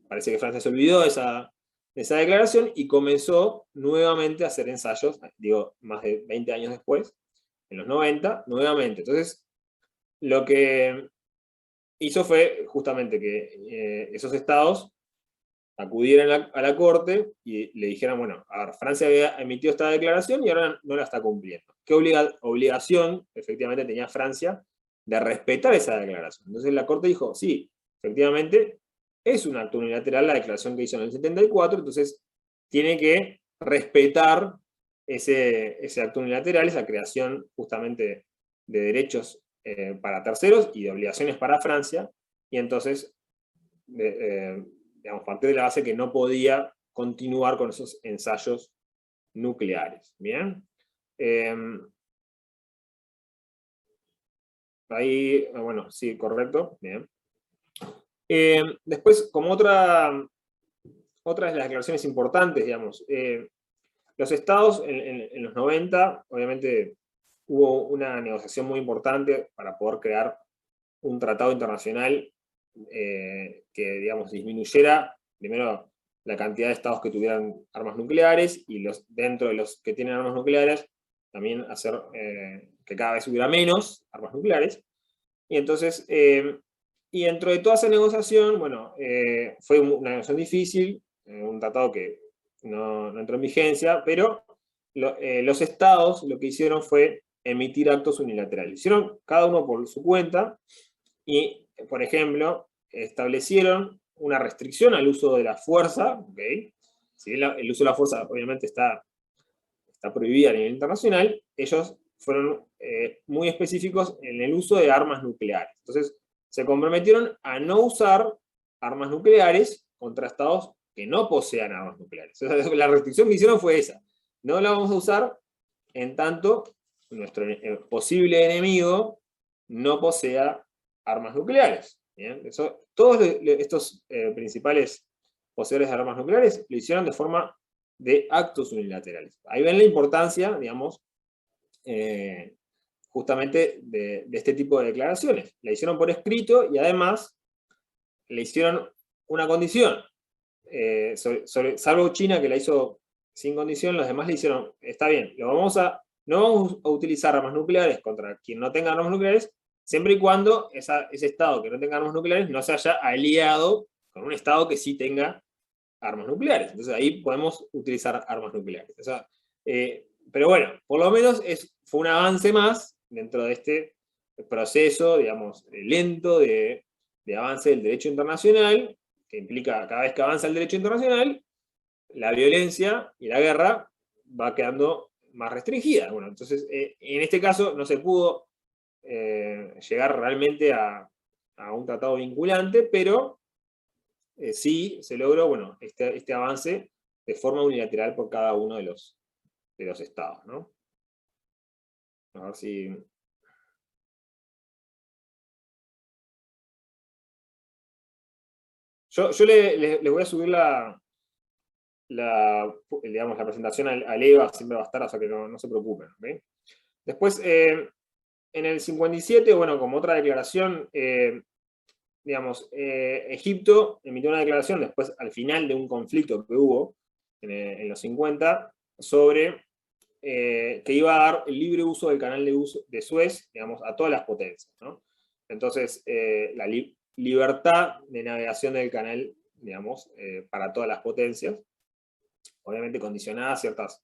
parece que Francia se olvidó de esa declaración y comenzó nuevamente a hacer ensayos, digo, más de 20 años después, en los 90, nuevamente. Entonces, lo que hizo fue justamente que esos estados acudieran a la corte y le dijeran, bueno, a ver, Francia había emitido esta declaración y ahora no la está cumpliendo. ¿Qué obligación efectivamente tenía Francia de respetar esa declaración? Entonces la corte dijo, sí, efectivamente es un acto unilateral la declaración que hizo en el 74, entonces tiene que respetar ese acto unilateral, esa creación justamente de derechos para terceros y de obligaciones para Francia, y entonces, digamos, partir de la base que no podía continuar con esos ensayos nucleares. ¿Bien? Ahí, bueno, sí, correcto. Bien. Después, como otra de las declaraciones importantes, digamos, los estados en los 90, obviamente, hubo una negociación muy importante para poder crear un tratado internacional que, digamos, disminuyera, primero, la cantidad de estados que tuvieran armas nucleares, y dentro de los que tienen armas nucleares, también hacer que cada vez hubiera menos armas nucleares. Y entonces, y dentro de toda esa negociación, bueno, fue una negociación difícil, un tratado que no entró en vigencia, pero los estados lo que hicieron fue emitir actos unilaterales. Hicieron cada uno por su cuenta y, por ejemplo, establecieron una restricción al uso de la fuerza, ¿okay? Si bien el uso de la fuerza obviamente está prohibida a nivel internacional, ellos fueron muy específicos en el uso de armas nucleares. Entonces, se comprometieron a no usar armas nucleares contra estados que no posean armas nucleares. O sea, la restricción que hicieron fue esa. No la vamos a usar en tanto nuestro posible enemigo no posea armas nucleares. ¿Bien? Todos estos principales poseedores de armas nucleares lo hicieron de forma de actos unilaterales. Ahí ven la importancia, digamos, justamente de este tipo de declaraciones. La hicieron por escrito y además le hicieron una condición. Salvo China, que la hizo sin condición, los demás le hicieron, está bien, no vamos a utilizar armas nucleares contra quien no tenga armas nucleares, siempre y cuando ese estado que no tenga armas nucleares no se haya aliado con un estado que sí tenga armas nucleares. Entonces ahí podemos utilizar armas nucleares. O sea, pero bueno, por lo menos fue un avance más dentro de este proceso, digamos, lento de avance del derecho internacional, que implica cada vez que avanza el derecho internacional, la violencia y la guerra va quedando más restringida. Bueno, entonces, en este caso no se pudo llegar realmente a un tratado vinculante, pero sí se logró, bueno, este avance de forma unilateral por cada uno de los estados, ¿no? A ver si... Yo les voy a subir digamos, la presentación al EVA, siempre va a estar, o sea que no se preocupen. ¿Okay? Después, en el 57, bueno, como otra declaración, digamos, Egipto emitió una declaración después, al final de un conflicto que hubo en los 50, sobre que iba a dar el libre uso del canal de Suez, digamos, a todas las potencias, ¿no? Entonces, la libertad de navegación del canal, digamos, para todas las potencias, obviamente condicionada a ciertas,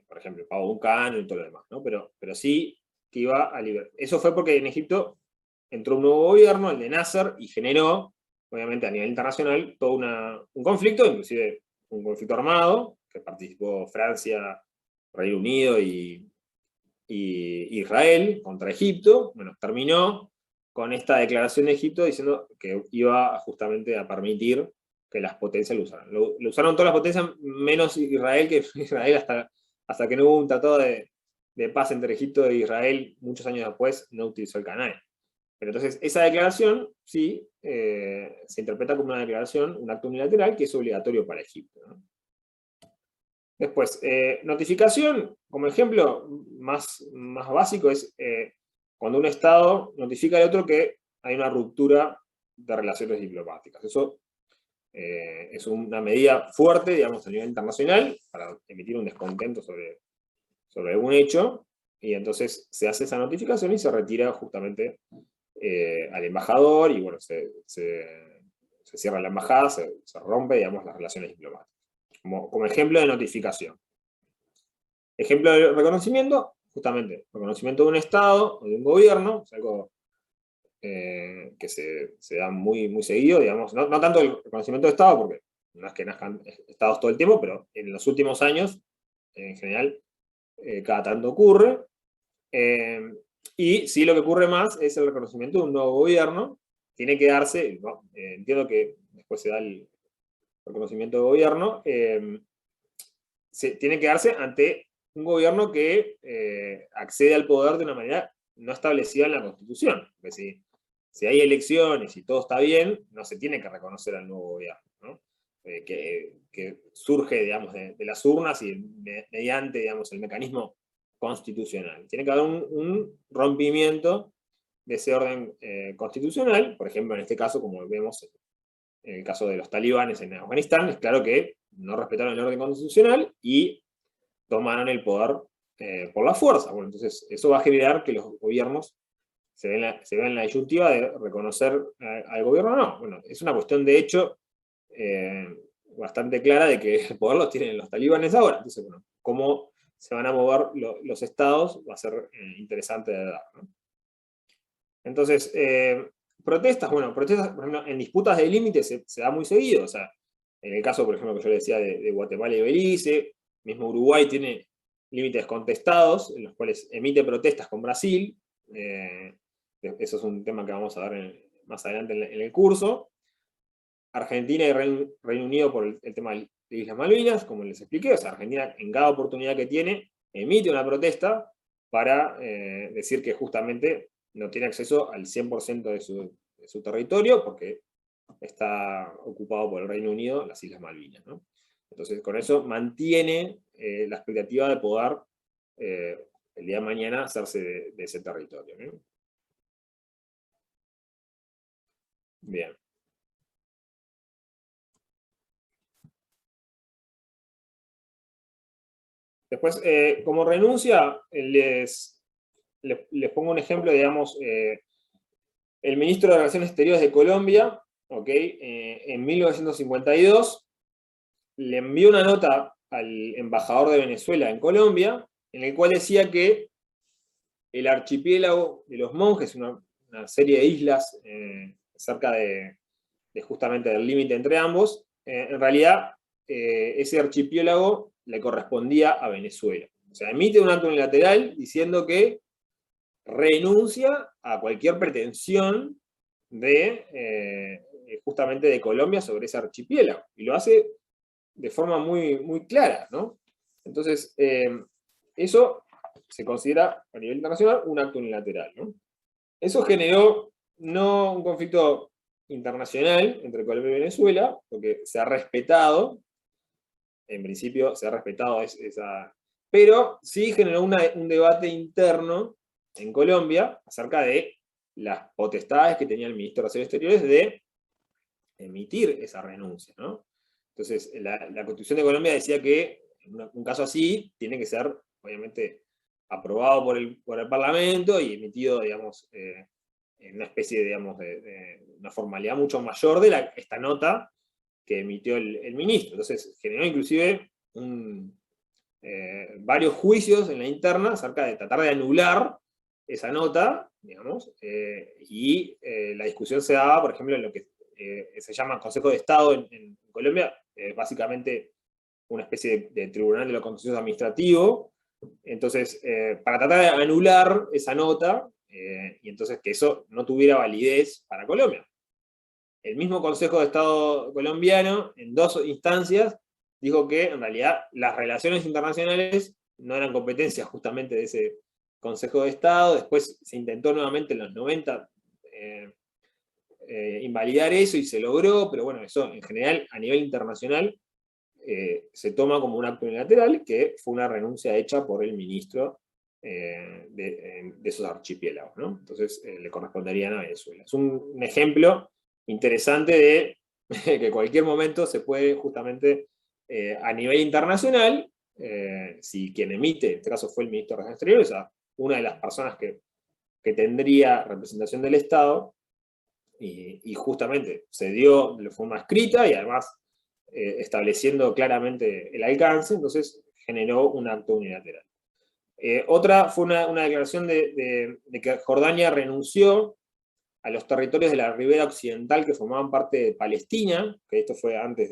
por ejemplo, el pago de un canon y todo lo demás, ¿no? Pero sí que iba a liberar. Eso fue porque en Egipto entró un nuevo gobierno, el de Nasser, y generó, obviamente a nivel internacional, todo un conflicto, inclusive un conflicto armado, que participó Francia, Reino Unido y Israel contra Egipto. Bueno, terminó con esta declaración de Egipto diciendo que iba justamente a permitir que las potencias lo usaran. Lo usaron todas las potencias, menos Israel, que Israel hasta que no hubo un tratado de paz entre Egipto e Israel, muchos años después, no utilizó el canal. Pero entonces, esa declaración, sí, se interpreta como una declaración, un acto unilateral, que es obligatorio para Egipto, ¿no? Después, notificación, como ejemplo más básico, es cuando un Estado notifica al otro que hay una ruptura de relaciones diplomáticas. Eso es una medida fuerte, digamos, a nivel internacional, para emitir un descontento sobre algún hecho, y entonces se hace esa notificación y se retira justamente al embajador, y bueno, se cierra la embajada, se rompe, digamos, las relaciones diplomáticas. Como ejemplo de notificación. Ejemplo de reconocimiento, justamente, reconocimiento de un Estado o de un gobierno, es algo que se da muy seguido, digamos, no tanto el reconocimiento de Estado, porque no es que nazcan Estados todo el tiempo, pero en los últimos años, en general, cada tanto ocurre. Y sí, lo que ocurre más es el reconocimiento de un nuevo gobierno. Tiene que darse, ¿no? Entiendo que después se da el reconocimiento de gobierno, tiene que darse ante un gobierno que accede al poder de una manera no establecida en la Constitución. Porque si hay elecciones y todo está bien, no se tiene que reconocer al nuevo gobierno, ¿no? Que surge, digamos, de las urnas y mediante, digamos, el mecanismo constitucional. Tiene que haber un rompimiento de ese orden constitucional. Por ejemplo, en este caso, como vemos en el caso de los talibanes en Afganistán, es claro que no respetaron el orden constitucional y tomaron el poder por la fuerza. Bueno, entonces eso va a generar que los gobiernos se vean en la disyuntiva de reconocer al gobierno o no. Bueno, es una cuestión de hecho bastante clara de que el poder lo tienen los talibanes ahora. Entonces, bueno, cómo se van a mover los estados va a ser interesante de dar, ¿no? Entonces, protestas, bueno, protestas, por ejemplo, en disputas de límites se da muy seguido, o sea, en el caso, por ejemplo, que yo le decía de Guatemala y Belice, mismo Uruguay tiene límites contestados, en los cuales emite protestas con Brasil, eso es un tema que vamos a ver más adelante en el curso. Argentina y Reino Unido por el tema de Islas Malvinas, como les expliqué, o sea, Argentina en cada oportunidad que tiene emite una protesta para decir que justamente no tiene acceso al 100% de su territorio porque está ocupado por el Reino Unido, las Islas Malvinas, ¿no? Entonces, con eso mantiene la expectativa de poder el día de mañana hacerse de ese territorio, ¿no? Bien. Después, como renuncia, les pongo un ejemplo, digamos, el ministro de Relaciones Exteriores de Colombia, ¿okay? En 1952, le envió una nota al embajador de Venezuela en Colombia, en el cual decía que el archipiélago de los Monjes, una serie de islas cerca de justamente del límite entre ambos, en realidad ese archipiélago le correspondía a Venezuela. O sea, emite un acto unilateral diciendo que renuncia a cualquier pretensión de justamente de Colombia sobre ese archipiélago. Y lo hace de forma muy, muy clara, ¿no? Entonces, eso se considera a nivel internacional un acto unilateral, ¿no? Eso generó no un conflicto internacional entre Colombia y Venezuela, porque se ha respetado, en principio se ha respetado esa... Pero sí generó un debate interno en Colombia acerca de las potestades que tenía el ministro de Relaciones Exteriores de emitir esa renuncia, ¿no? Entonces, la Constitución de Colombia decía que en un caso así tiene que ser, obviamente, aprobado por el Parlamento y emitido, digamos, en una especie, digamos, de una formalidad mucho mayor de esta nota que emitió el ministro. Entonces, generó inclusive varios juicios en la interna acerca de tratar de anular esa nota, digamos, y la discusión se daba, por ejemplo, en lo que se llama Consejo de Estado en Colombia, básicamente una especie de tribunal de lo contencioso administrativo. Entonces, para tratar de anular esa nota, y entonces que eso no tuviera validez para Colombia. El mismo Consejo de Estado colombiano, en 2 instancias, dijo que en realidad las relaciones internacionales no eran competencia justamente de ese Consejo de Estado. Después se intentó nuevamente en los 90 invalidar eso y se logró, pero bueno, eso en general a nivel internacional se toma como un acto unilateral, que fue una renuncia hecha por el ministro de esos archipiélagos, ¿no? Entonces le corresponderían a Venezuela. Es un ejemplo interesante de que en cualquier momento se puede justamente a nivel internacional, si quien emite, en este caso fue el ministro de Relaciones Exteriores, o sea, una de las personas que tendría representación del Estado, y justamente se dio de forma escrita y además estableciendo claramente el alcance, entonces generó un acto unilateral. Otra fue una declaración de que Jordania renunció a los territorios de la ribera occidental que formaban parte de Palestina, que esto fue antes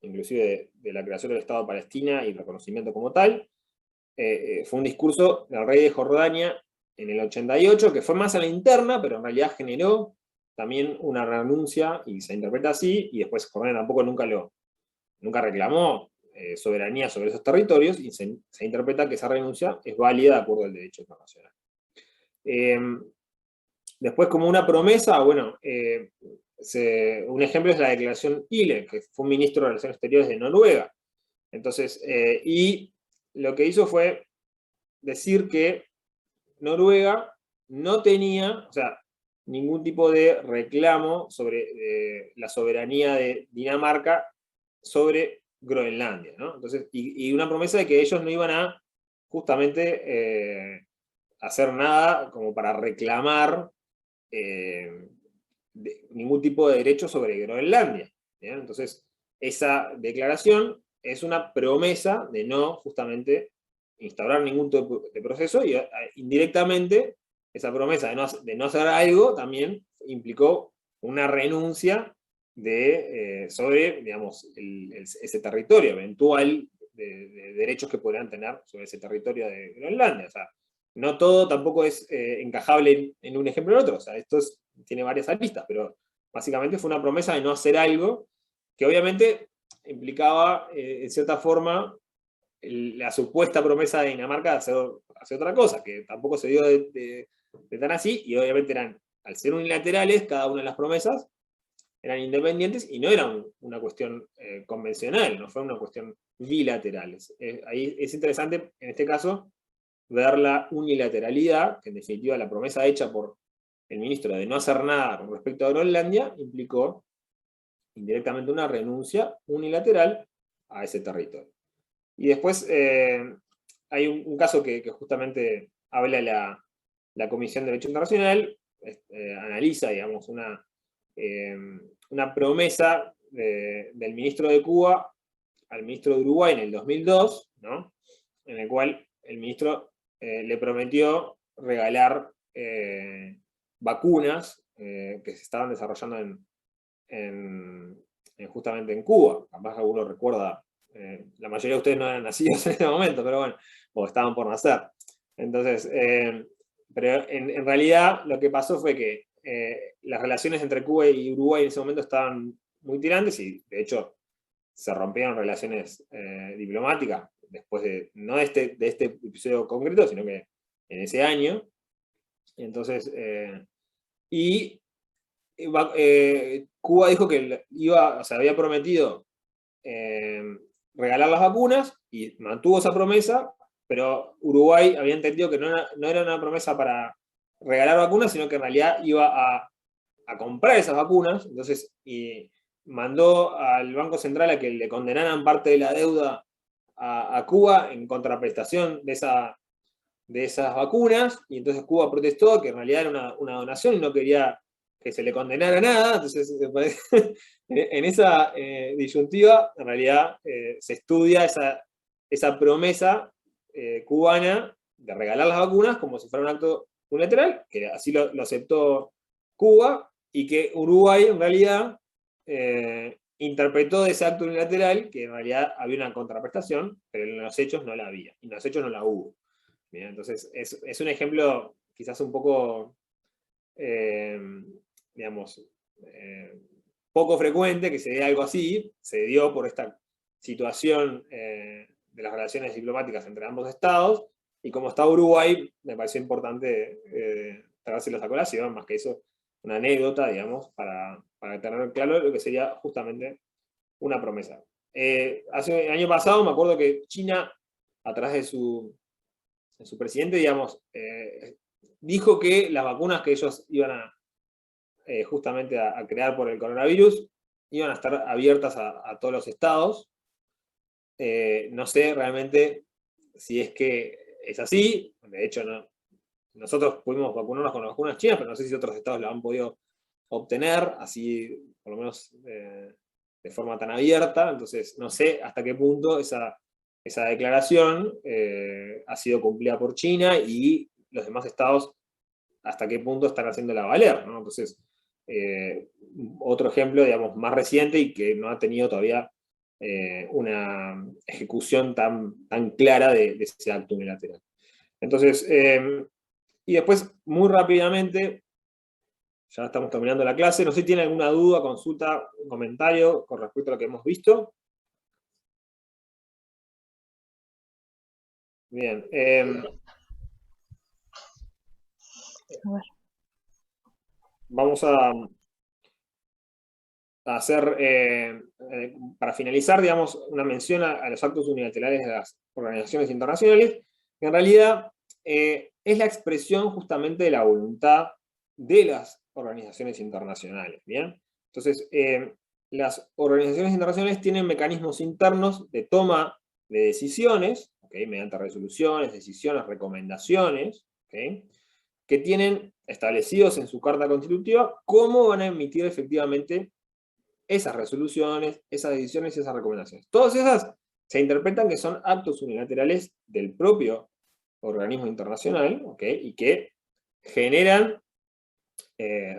inclusive de la creación del Estado de Palestina y reconocimiento como tal. Fue un discurso del rey de Jordania en el 88, que fue más a la interna, pero en realidad generó también una renuncia, y se interpreta así, y después Jordania tampoco nunca reclamó soberanía sobre esos territorios, y se interpreta que esa renuncia es válida de acuerdo al derecho internacional. Después, como una promesa, bueno, un ejemplo es la declaración Ile, que fue un ministro de Relaciones Exteriores de Noruega. Entonces, y lo que hizo fue decir que Noruega no tenía, o sea, ningún tipo de reclamo sobre la soberanía de Dinamarca sobre Groenlandia, ¿no? Entonces, y una promesa de que ellos no iban a justamente hacer nada como para reclamar ningún tipo de derecho sobre Groenlandia, ¿bien? Entonces, esa declaración es una promesa de no justamente instaurar ningún tipo de proceso, y indirectamente esa promesa de no hacer algo también implicó una renuncia sobre, digamos, ese territorio eventual de derechos que podrían tener sobre ese territorio de Groenlandia. O sea, no todo tampoco es encajable en un ejemplo o en otro. O sea, esto tiene varias aristas, pero básicamente fue una promesa de no hacer algo que obviamente implicaba, en cierta forma, la supuesta promesa de Dinamarca de hacer otra cosa, que tampoco se dio de tan así, y obviamente al ser unilaterales, cada una de las promesas eran independientes y no eran una cuestión convencional, no fue una cuestión bilateral. Ahí es interesante, en este caso, ver la unilateralidad, que en definitiva la promesa hecha por el ministro de no hacer nada con respecto a Groenlandia implicó indirectamente una renuncia unilateral a ese territorio. Y después hay un caso que justamente habla la Comisión de Derecho Internacional, analiza, digamos, una promesa del ministro de Cuba al ministro de Uruguay en el 2002, ¿no? En el cual el ministro le prometió regalar vacunas que se estaban desarrollando justamente en Cuba. Capaz alguno recuerda, la mayoría de ustedes no eran nacidos en ese momento, pero bueno, o estaban por nacer. Entonces, pero en realidad lo que pasó fue que las relaciones entre Cuba y Uruguay en ese momento estaban muy tirantes y de hecho se rompieron relaciones diplomáticas después no de este episodio concreto, sino que en ese año. Entonces, Cuba dijo que había prometido regalar las vacunas y mantuvo esa promesa, pero Uruguay había entendido que no era una promesa para regalar vacunas, sino que en realidad iba a comprar esas vacunas. Entonces, y mandó al Banco Central a que le condenaran parte de la deuda a Cuba en contraprestación de esas vacunas, y entonces Cuba protestó que en realidad era una donación y no quería que se le condenara nada. Entonces, en esa disyuntiva, en realidad se estudia esa promesa cubana de regalar las vacunas como si fuera un acto unilateral, que así lo aceptó Cuba, y que Uruguay en realidad interpretó de ese acto unilateral que en realidad había una contraprestación, pero en los hechos no la había, y en los hechos no la hubo. Bien, entonces es un ejemplo quizás un poco, digamos, poco frecuente que se dé algo así. Se dio por esta situación de las relaciones diplomáticas entre ambos estados, y como está Uruguay, me pareció importante trárselos a colación, más que eso, una anécdota, digamos, para tener claro lo que sería justamente una promesa. El año pasado me acuerdo que China, a través de su presidente, digamos, dijo que las vacunas que ellos iban justamente a crear por el coronavirus iban a estar abiertas a todos los estados. No sé realmente si es que es así. De hecho, nosotros pudimos vacunarnos con las vacunas chinas, pero no sé si otros estados lo han podido obtener, así por lo menos de forma tan abierta. Entonces no sé hasta qué punto esa declaración ha sido cumplida por China y los demás estados hasta qué punto están haciéndola valer, ¿no? Entonces, otro ejemplo, digamos, más reciente y que no ha tenido todavía una ejecución tan clara de ese acto unilateral. Entonces, y después, muy rápidamente, ya estamos terminando la clase, no sé si tiene alguna duda, consulta, comentario con respecto a lo que hemos visto. Bien. Vamos a hacer, para finalizar, digamos, una mención a los actos unilaterales de las organizaciones internacionales, que en realidad es la expresión justamente de la voluntad de las organizaciones internacionales, ¿bien? Entonces, las organizaciones internacionales tienen mecanismos internos de toma de decisiones, ¿okay? Mediante resoluciones, decisiones, recomendaciones, ¿okay? Que tienen establecidos en su carta constitutiva cómo van a emitir efectivamente esas resoluciones, esas decisiones y esas recomendaciones. Todas esas se interpretan que son actos unilaterales del propio organismo internacional, ¿okay? Y que generan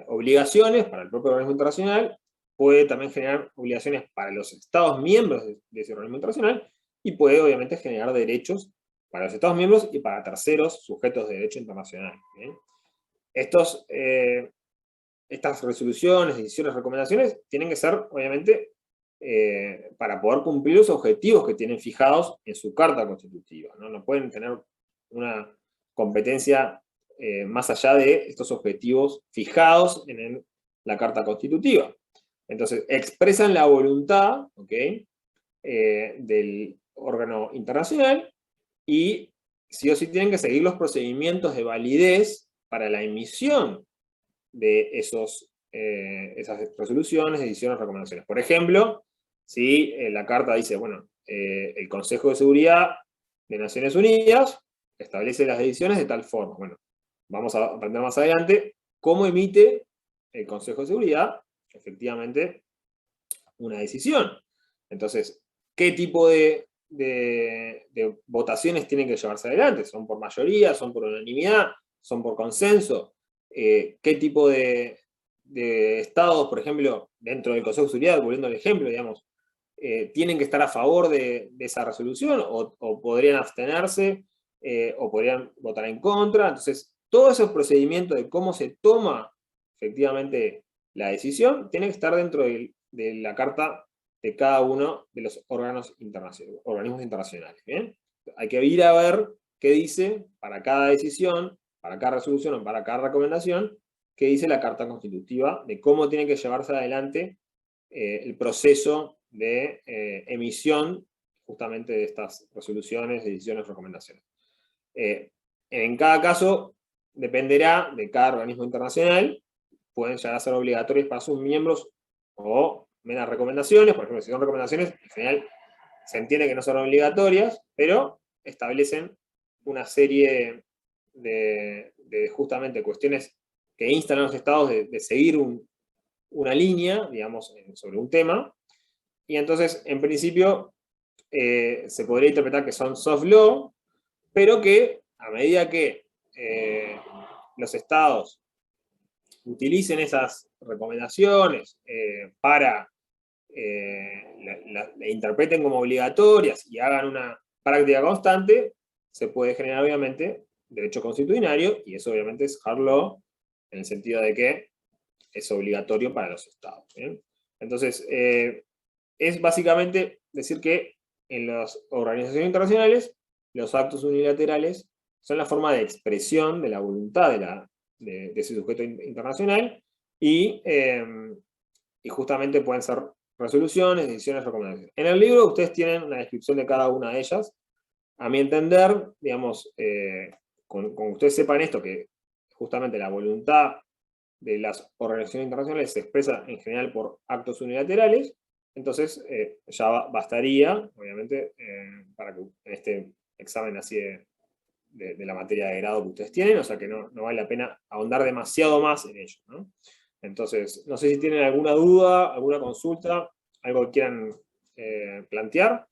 obligaciones para el propio organismo internacional, puede también generar obligaciones para los Estados miembros de ese organismo internacional, y puede obviamente generar derechos para los Estados miembros y para terceros sujetos de derecho internacional. ¿Bien? Estas resoluciones, decisiones, recomendaciones tienen que ser, obviamente, para poder cumplir los objetivos que tienen fijados en su Carta Constitutiva, ¿no? No pueden tener una competencia más allá de estos objetivos fijados en la Carta Constitutiva. Entonces, expresan la voluntad, ¿okay? Del órgano internacional, y sí o sí tienen que seguir los procedimientos de validez para la emisión de esas resoluciones, decisiones, recomendaciones. Por ejemplo, si la Carta dice, bueno, el Consejo de Seguridad de Naciones Unidas establece las decisiones de tal forma. Bueno, vamos a aprender más adelante cómo emite el Consejo de Seguridad, efectivamente, una decisión. Entonces, ¿qué tipo de votaciones tienen que llevarse adelante? ¿Son por mayoría? ¿Son por unanimidad? ¿Son por consenso? ¿Qué tipo de estados, por ejemplo, dentro del Consejo de Seguridad, volviendo al ejemplo, digamos, tienen que estar a favor de esa resolución, o podrían abstenerse, o podrían votar en contra? Entonces, todos esos procedimientos de cómo se toma efectivamente la decisión tiene que estar dentro de la Carta de cada uno de los organismos internacionales. ¿Bien? Hay que ir a ver qué dice para cada decisión, para cada resolución o para cada recomendación, qué dice la Carta Constitutiva de cómo tiene que llevarse adelante el proceso de emisión justamente de estas resoluciones, decisiones, recomendaciones. En cada caso dependerá de cada organismo internacional, pueden llegar a ser obligatorios para sus miembros o meras recomendaciones. Por ejemplo, si son recomendaciones, en general se entiende que no son obligatorias, pero establecen una serie de justamente cuestiones que instan a los estados de seguir una línea, digamos, sobre un tema, y entonces, en principio, se podría interpretar que son soft law, pero que a medida que los estados utilicen esas recomendaciones para la interpreten como obligatorias y hagan una práctica constante, se puede generar obviamente derecho constitucionario, y eso obviamente es hard law, en el sentido de que es obligatorio para los estados. ¿Bien? Entonces, es básicamente decir que en las organizaciones internacionales los actos unilaterales son la forma de expresión de la voluntad de ese sujeto internacional, y justamente pueden ser resoluciones, decisiones, recomendaciones. En el libro ustedes tienen una descripción de cada una de ellas. A mi entender, digamos, con ustedes sepan esto, que justamente la voluntad de las organizaciones internacionales se expresa en general por actos unilaterales, entonces ya bastaría, obviamente, para que en este examen así de la materia de grado que ustedes tienen, o sea que no vale la pena ahondar demasiado más en ello, ¿no? Entonces, no sé si tienen alguna duda, alguna consulta, algo que quieran plantear.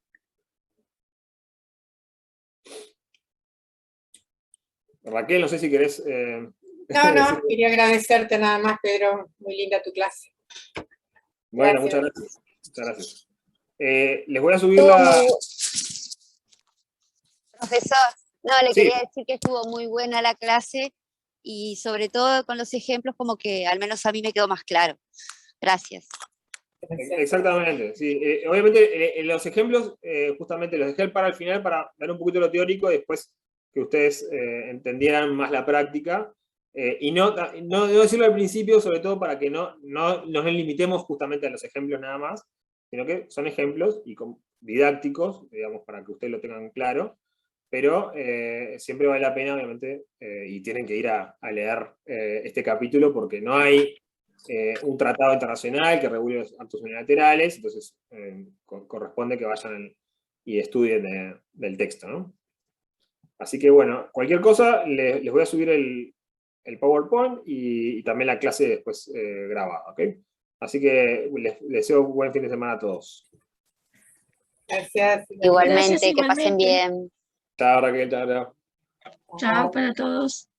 Raquel, no sé si querés... No, quería agradecerte nada más, Pedro. Muy linda tu clase. Bueno, Gracias. muchas gracias. Muchas gracias. Les voy a subir la... Profesor, no, le Sí. quería decir que estuvo muy buena la clase, y sobre todo con los ejemplos, como que al menos a mí me quedó más claro. Gracias. Exactamente, sí. Obviamente los ejemplos justamente los dejé para el final para dar un poquito lo teórico, y después que ustedes entendieran más la práctica, y no decirlo al principio, sobre todo para que no nos limitemos justamente a los ejemplos nada más, sino que son ejemplos y didácticos, digamos, para que ustedes lo tengan claro, pero siempre vale la pena, obviamente, y tienen que ir a leer este capítulo, porque no hay un tratado internacional que regule los actos unilaterales, entonces corresponde que vayan y estudien del texto, ¿no? Así que bueno, cualquier cosa, les voy a subir el PowerPoint y también la clase después grabada, ¿ok? Así que les deseo un buen fin de semana a todos. Gracias. Igualmente, Gracias, que pasen igualmente. bien. Chao, Raquel, chao, chao. Chao para todos.